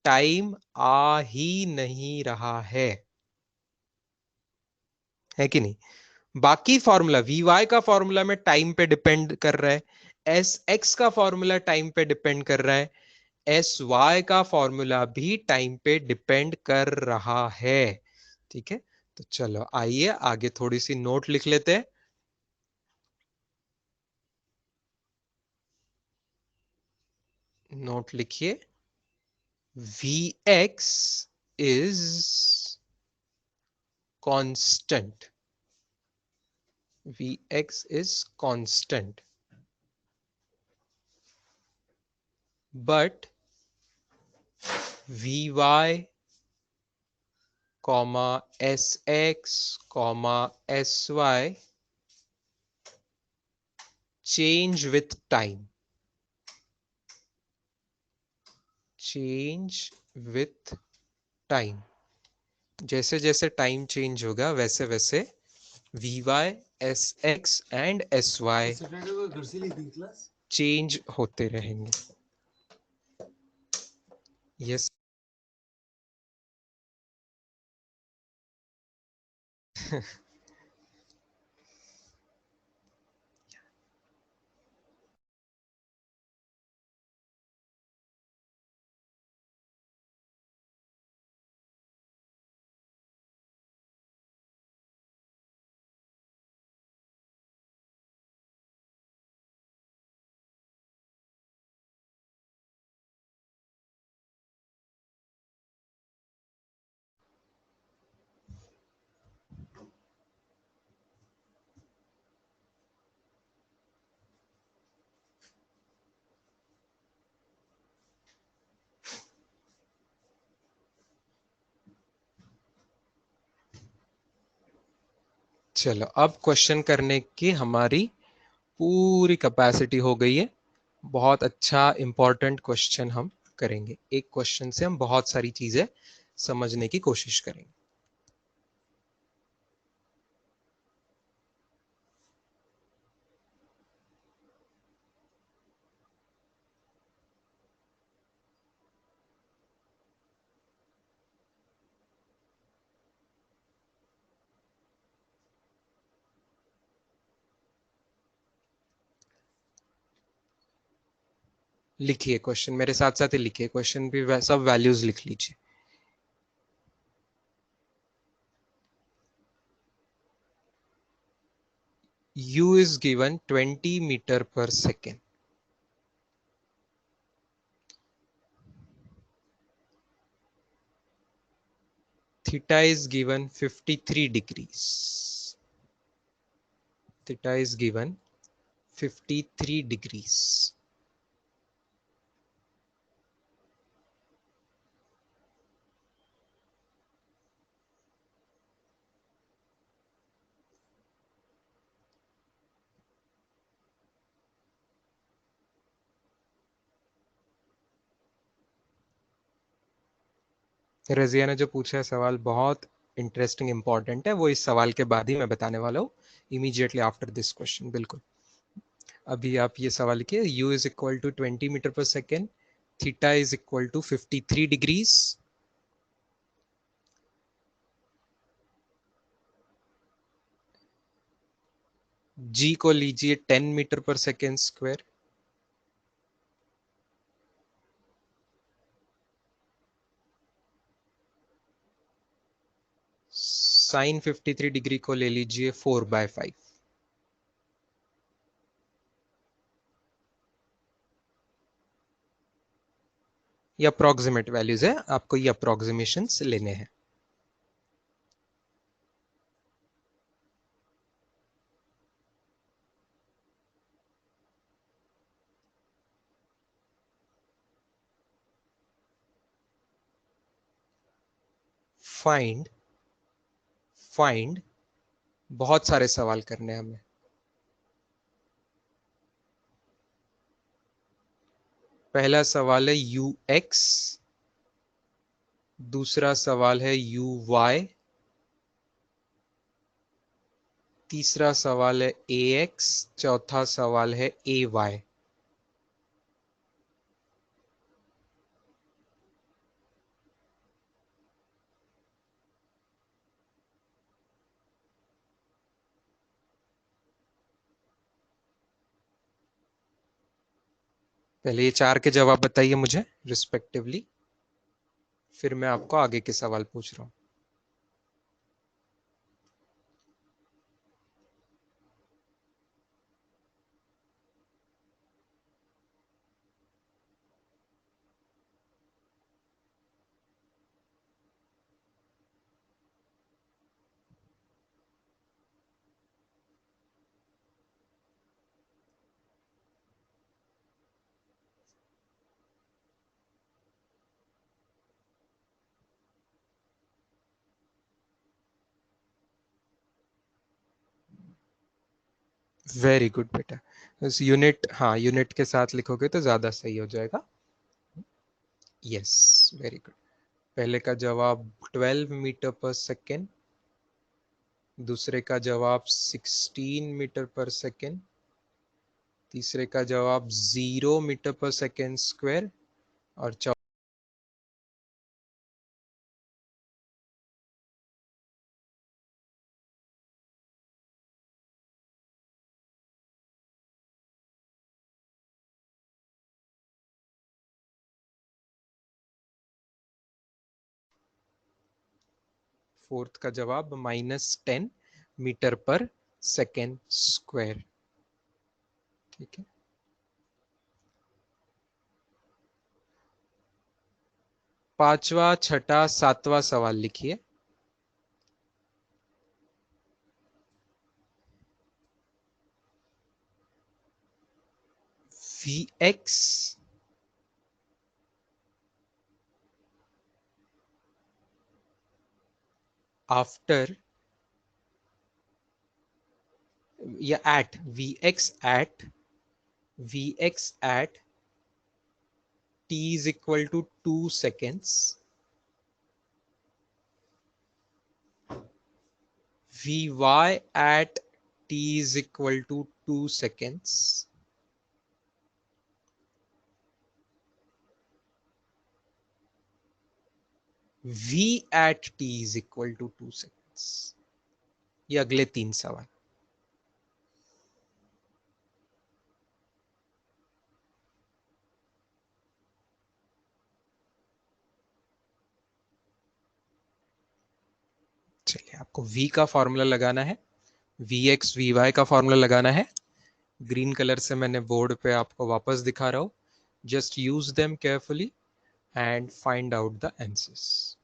टाइम आ ही नहीं रहा है कि नहीं? बाकी फॉर्मूला, Vy का फॉर्मूला में टाइम पे डिपेंड कर रहा है, Sx का फॉर्मूला टाइम पे डिपेंड कर रहा है, Sy का फॉर्मूला भी टाइम पे डिपेंड कर रहा है। ठीक है, तो चलो आइए आगे थोड़ी सी नोट लिख लेते हैं। नोट लिखिए, Vx is constant. Vx is constant, but Vy, Sx, Sy change with time. Change with time. जैसे जैसे टाइम चेंज होगा वैसे वैसे Vy, Sx and Sy change होते रहेंगे। यस चलो, अब क्वेश्चन करने की हमारी पूरी कैपेसिटी हो गई है। बहुत अच्छा इंपॉर्टेंट क्वेश्चन हम करेंगे। एक क्वेश्चन से हम बहुत सारी चीजें समझने की कोशिश करेंगे। लिखिए क्वेश्चन, मेरे साथ साथ ही लिखिए क्वेश्चन भी, सब वैल्यूज लिख लीजिए। U is given 20 meter per second. Theta is given 53 degrees. theta is given 53 degrees. Razia ने जो पूछा है सवाल बहुत इंटरेस्टिंग इंपॉर्टेंट है, वो इस सवाल के बाद ही मैं बताने वाला हूँ, इमीडिएटली आफ्टर दिस क्वेश्चन। बिल्कुल, अभी आप ये सवाल लिखिए, u is equal to 20 metre per second, theta is equal to 53 degrees, g को लीजिए 10 metre per second square, sign 53 degree को ले लीजिए 4/5। ये अप्रोक्सीमेट वैल्यूज है, आपको ये अप्रोक्सीमेशंस लेने हैं। फाइंड फाइंड बहुत सारे सवाल करने हैं हमें। पहला सवाल है यू एक्स, दूसरा सवाल है यू वाई, तीसरा सवाल है ए एक्स, चौथा सवाल है ए वाई। पहले ये चार के जवाब बताइए मुझे रिस्पेक्टिवली, फिर मैं आपको आगे के सवाल पूछ रहा हूं। वेरी गुड बेटा, इस यूनिट, हाँ यूनिट के साथ लिखोगे तो ज्यादा सही हो जाएगा। Yes, very good. पहले का जवाब 12 मीटर पर सेकेंड, दूसरे का जवाब 16 मीटर पर सेकेंड, तीसरे का जवाब 0 मीटर पर सेकेंड स्क्वायर, और फोर्थ का जवाब -10 मीटर पर सेकेंड स्क्वायर। ठीक है, पांचवा, छठा, सातवां सवाल लिखिए। Vx आफ्टर या at Vx at t is equal to 2 seconds, Vy at t is equal to 2 seconds, V at t is equal to 2 seconds। ये अगले तीन सवाल। चलिए, आपको v का फॉर्मूला लगाना है, vx vy का फॉर्मूला लगाना है। ग्रीन कलर से मैंने बोर्ड पे आपको वापस दिखा रहा हूं, just use them carefully and find out the answers.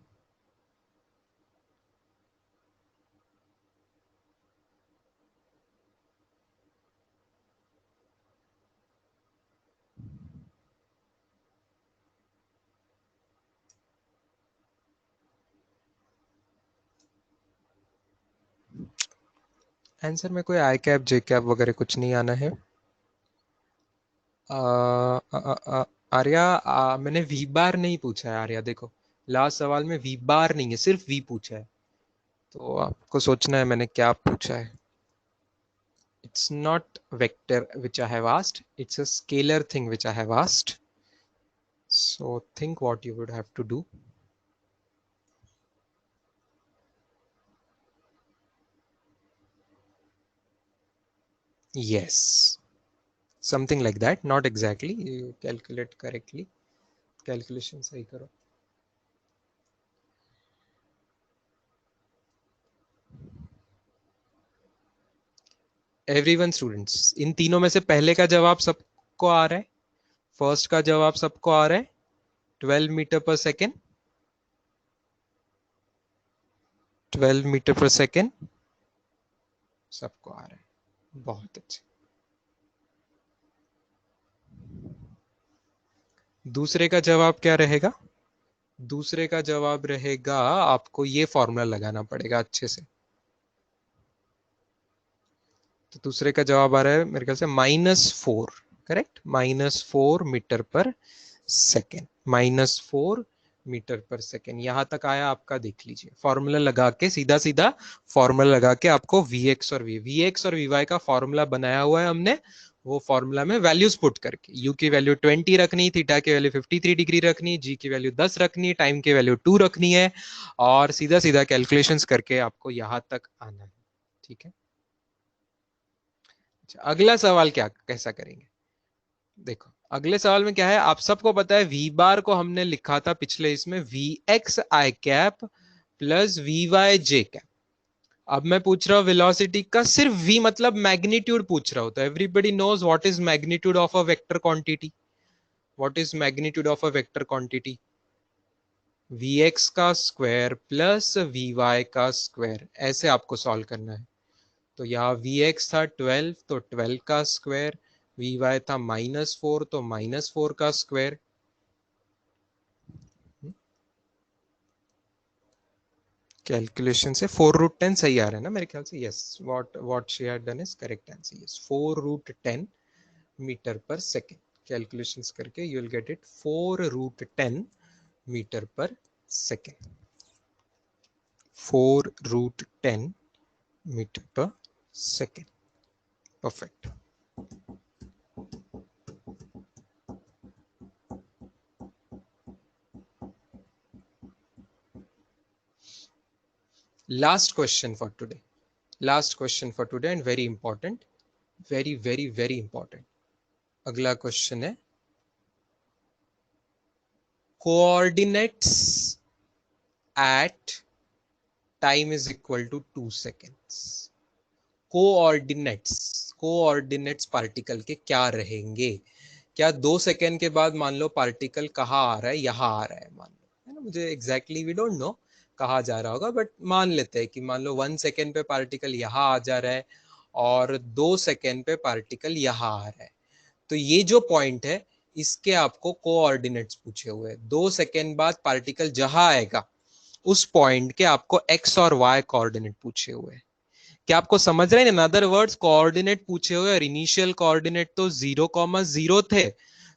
Answer में कोई आई कैप जे कैप वगैरह कुछ नहीं आना है। आर्या, मैंने वी बार नहीं पूछा है आर्या, देखो लास्ट सवाल में वी बार नहीं है, सिर्फ वी पूछा है, तो आपको सोचना है मैंने क्या पूछा है। It's not vector which I have asked, it's a scalar thing which I have asked. So think what you would have to do. Yes, something like that, not exactly, you calculate correctly, calculation सही करो। Everyone students, इन तीनों में से पहले का जवाब सबको आ रहा है, फर्स्ट का जवाब सबको आ रहा है 12 metre per second, 12 metre per second सबको आ रहा है, बहुत अच्छे। दूसरे का जवाब क्या रहेगा? दूसरे का जवाब रहेगा, आपको ये फॉर्मूला लगाना पड़ेगा अच्छे से। तो दूसरे का जवाब आ रहा है मेरे ख्याल से -4, correct, -4 metre per second, -4 metre per second, यहां तक आया आपका, देख लीजिए फॉर्मूला लगा के, सीधा सीधा फॉर्मूला लगा के आपको Vx और Vx और Vy का फॉर्मूला बनाया हुआ है हमने, वो फॉर्मूला में वैल्यूज पुट करके, u की वैल्यू 20 रखनी, थीटा की वैल्यू 53 डिग्री रखनी, g की वैल्यू 10 रखनी, टाइम की वैल्यू 2 रखनी है, और सीधा सीधा कैलकुलेशंस करके आपको यहां तक आना है। ठीक है, अच्छा, अगला सवाल क्या कैसा करेंगे, देखो अगले सवाल में क्या है, आप सबको पता है वी बार को हमने लिखा था पिछले इसमें V X I cap plus V Y J cap. अब मैं पूछ रहा हूं वेलोसिटी का सिर्फ v मतलब मैग्नीट्यूड पूछ रहा हूं, तो everybody knows what is magnitude of a vector quantity, what is magnitude of a vector quantity, V X का स्क्वायर प्लस वी वाई का स्क्वायर, ऐसे आपको सॉल्व करना है। तो यहाँ वी एक्स था 12, तो 12 का स्क्वायर, वी वाई था -4, तो -4 का स्क्वायर। कैलकुलेशन से 4√10 सही आ रहा है ना मेरे ख्याल से, yes, what she had done is correct answer, yes 4√10 meter per second, calculations करके you will get it 4√10 meter per second, 4√10 meter per second, perfect. Last question for today. Last question for today and very important. Very, very, very important. अगला question है coordinates at time is equal to 2 seconds. Coordinates particle के क्या रहेंगे, क्या 2 second के बाद मान लो particle कहाँ आ रहा है, यहाँ आ रहा है मान लो, है ना, मुझे एग्जैक्टली वी डोंट नो कहाँ जा रहा होगा, बट मान लेते हैं कि मान लो 1 सेकेंड पे पार्टिकल यहाँ आ जा रहा है और 2 सेकेंड पे पार्टिकल यहाँ आ रहा है, तो ये जो पॉइंट है इसके आपको कोऑर्डिनेट्स पूछे हुए हैं, 2 सेकेंड बाद पार्टिकल जहां आएगा उस पॉइंट के आपको एक्स और वाई कोऑर्डिनेट पूछे हुए हैं। क्या आपको समझ रहे हैं, इन अदर वर्ड्स कोऑर्डिनेट पूछे हुए और इनिशियल कोऑर्डिनेट तो 0,0 थे,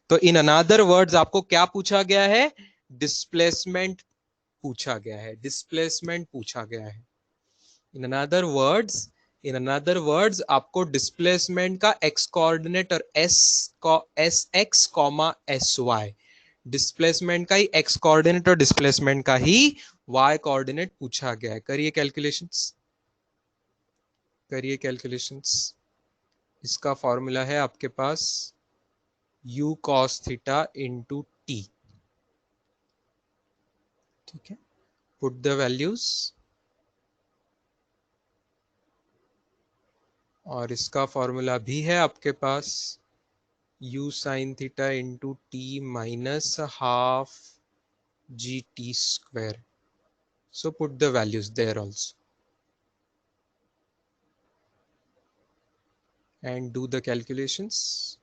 तो इन अनदर वर्ड्स आपको क्या पूछा गया है, डिस्प्लेसमेंट पूछा गया है, डिस्प्लेसमेंट पूछा गया है। In another words, in another words आपको डिस्प्लेसमेंट का एक्स कोऑर्डिनेट और S X comma S Y, displacement का ही एक्स कोऑर्डिनेट और डिस्प्लेसमेंट का ही वाई कोऑर्डिनेट पूछा गया है। करिए कैलकुलेशंस, करिए कैलकुलेशंस। इसका फॉर्मूला है आपके पास u cos theta into T, ठीक है, पुट द वैल्यूज, और इसका फॉर्मूला भी है आपके पास u sin theta into T minus half G T square, so put the values there also and do the calculations.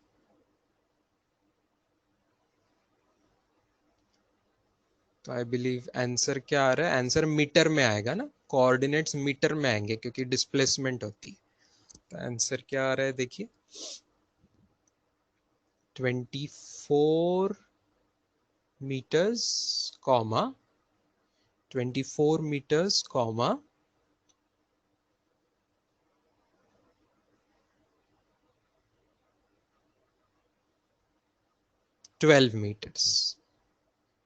तो आई बिलीव आंसर क्या आ रहा है, आंसर मीटर में आएगा ना, कोऑर्डिनेट्स मीटर में आएंगे क्योंकि डिस्प्लेसमेंट होती है, तो आंसर क्या आ रहा है देखिए, 24 meters comma 24 meters comma 12 meters.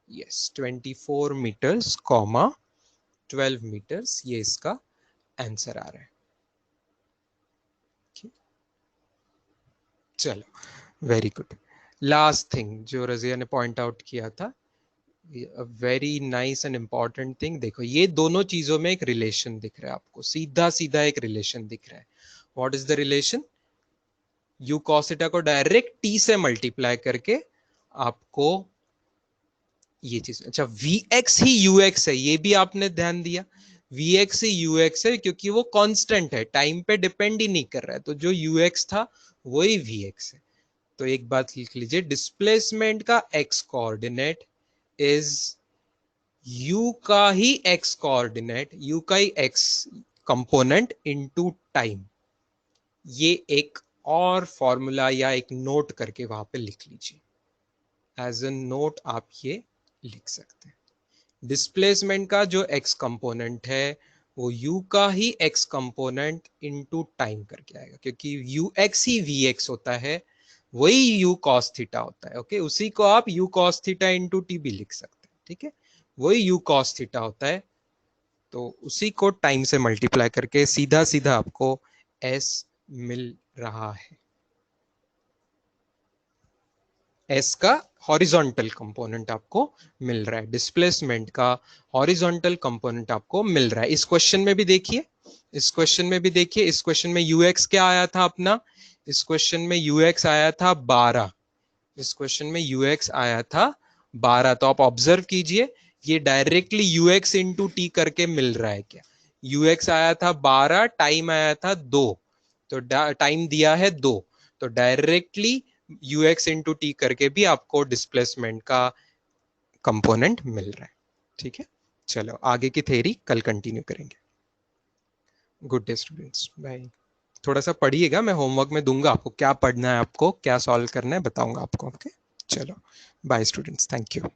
Yes, 24 meters comma 12 meters, ये इसका आंसर आ रहा है। चलो, वेरी गुड। लास्ट थिंग जो रजिया ने पॉइंट आउट किया था, very nice and important thing, देखो ये दोनों चीजों में एक रिलेशन दिख रहा है आपको, सीधा सीधा एक रिलेशन दिख रहा है। What is the relation? You cos theta को डायरेक्ट टी से मल्टीप्लाई करके आपको ये चीज, अच्छा Vx ही Ux है, ये भी आपने ध्यान दिया, Vx ही Ux है क्योंकि वो कांस्टेंट है, टाइम पे डिपेंड ही नहीं कर रहा है, तो जो Ux था वही Vx है। तो एक बात लिख लीजिए, डिस्प्लेसमेंट का x कोऑर्डिनेट इज u का ही x कोऑर्डिनेट, u का ही x कंपोनेंट इनटू टाइम। ये एक और फॉर्मूला या एक नोट करके वहां पे लिख लीजिए, एज ए नोट आप ये लिख सकते हैं। डिस्प्लेसमेंट का जो x कंपोनेंट है वो u का ही x कंपोनेंट इनटू टाइम करके आएगा, क्योंकि ux ही vx होता है, वही u cos थीटा होता है। ओके, उसी को आप u cos theta into t भी लिख सकते हैं, ठीक है, वही u cos थीटा होता है। तो उसी को टाइम से मल्टीप्लाई करके सीधा सीधा आपको s मिल रहा है। S का हॉरिजॉन्टल कंपोनेंट आपको मिल रहा है, डिस्प्लेसमेंट का हॉरिजॉन्टल कंपोनेंट आपको मिल रहा है। इस क्वेश्चन में भी देखिए, इस क्वेश्चन में भी देखिए, इस क्वेश्चन में ux क्या आया था अपना, इस क्वेश्चन में ux आया था 12, इस क्वेश्चन में ux आया था 12। तो आप ऑब्जर्व कीजिए, ये डायरेक्टली ux इंटू टी करके मिल रहा है क्या, ux आया था 12, टाइम आया था 2, तो टाइम दिया है 2, तो डायरेक्टली ux इंटू टी करके भी आपको डिस्प्लेसमेंट का कंपोनेंट मिल रहा है। ठीक है, चलो आगे की थ्योरी कल कंटिन्यू करेंगे। Good day students, bye. थोड़ा सा पढ़िएगा, मैं होमवर्क में दूंगा आपको, क्या पढ़ना है, आपको क्या सॉल्व करना है बताऊंगा आपको। ओके, चलो बाय स्टूडेंट्स, थैंक यू।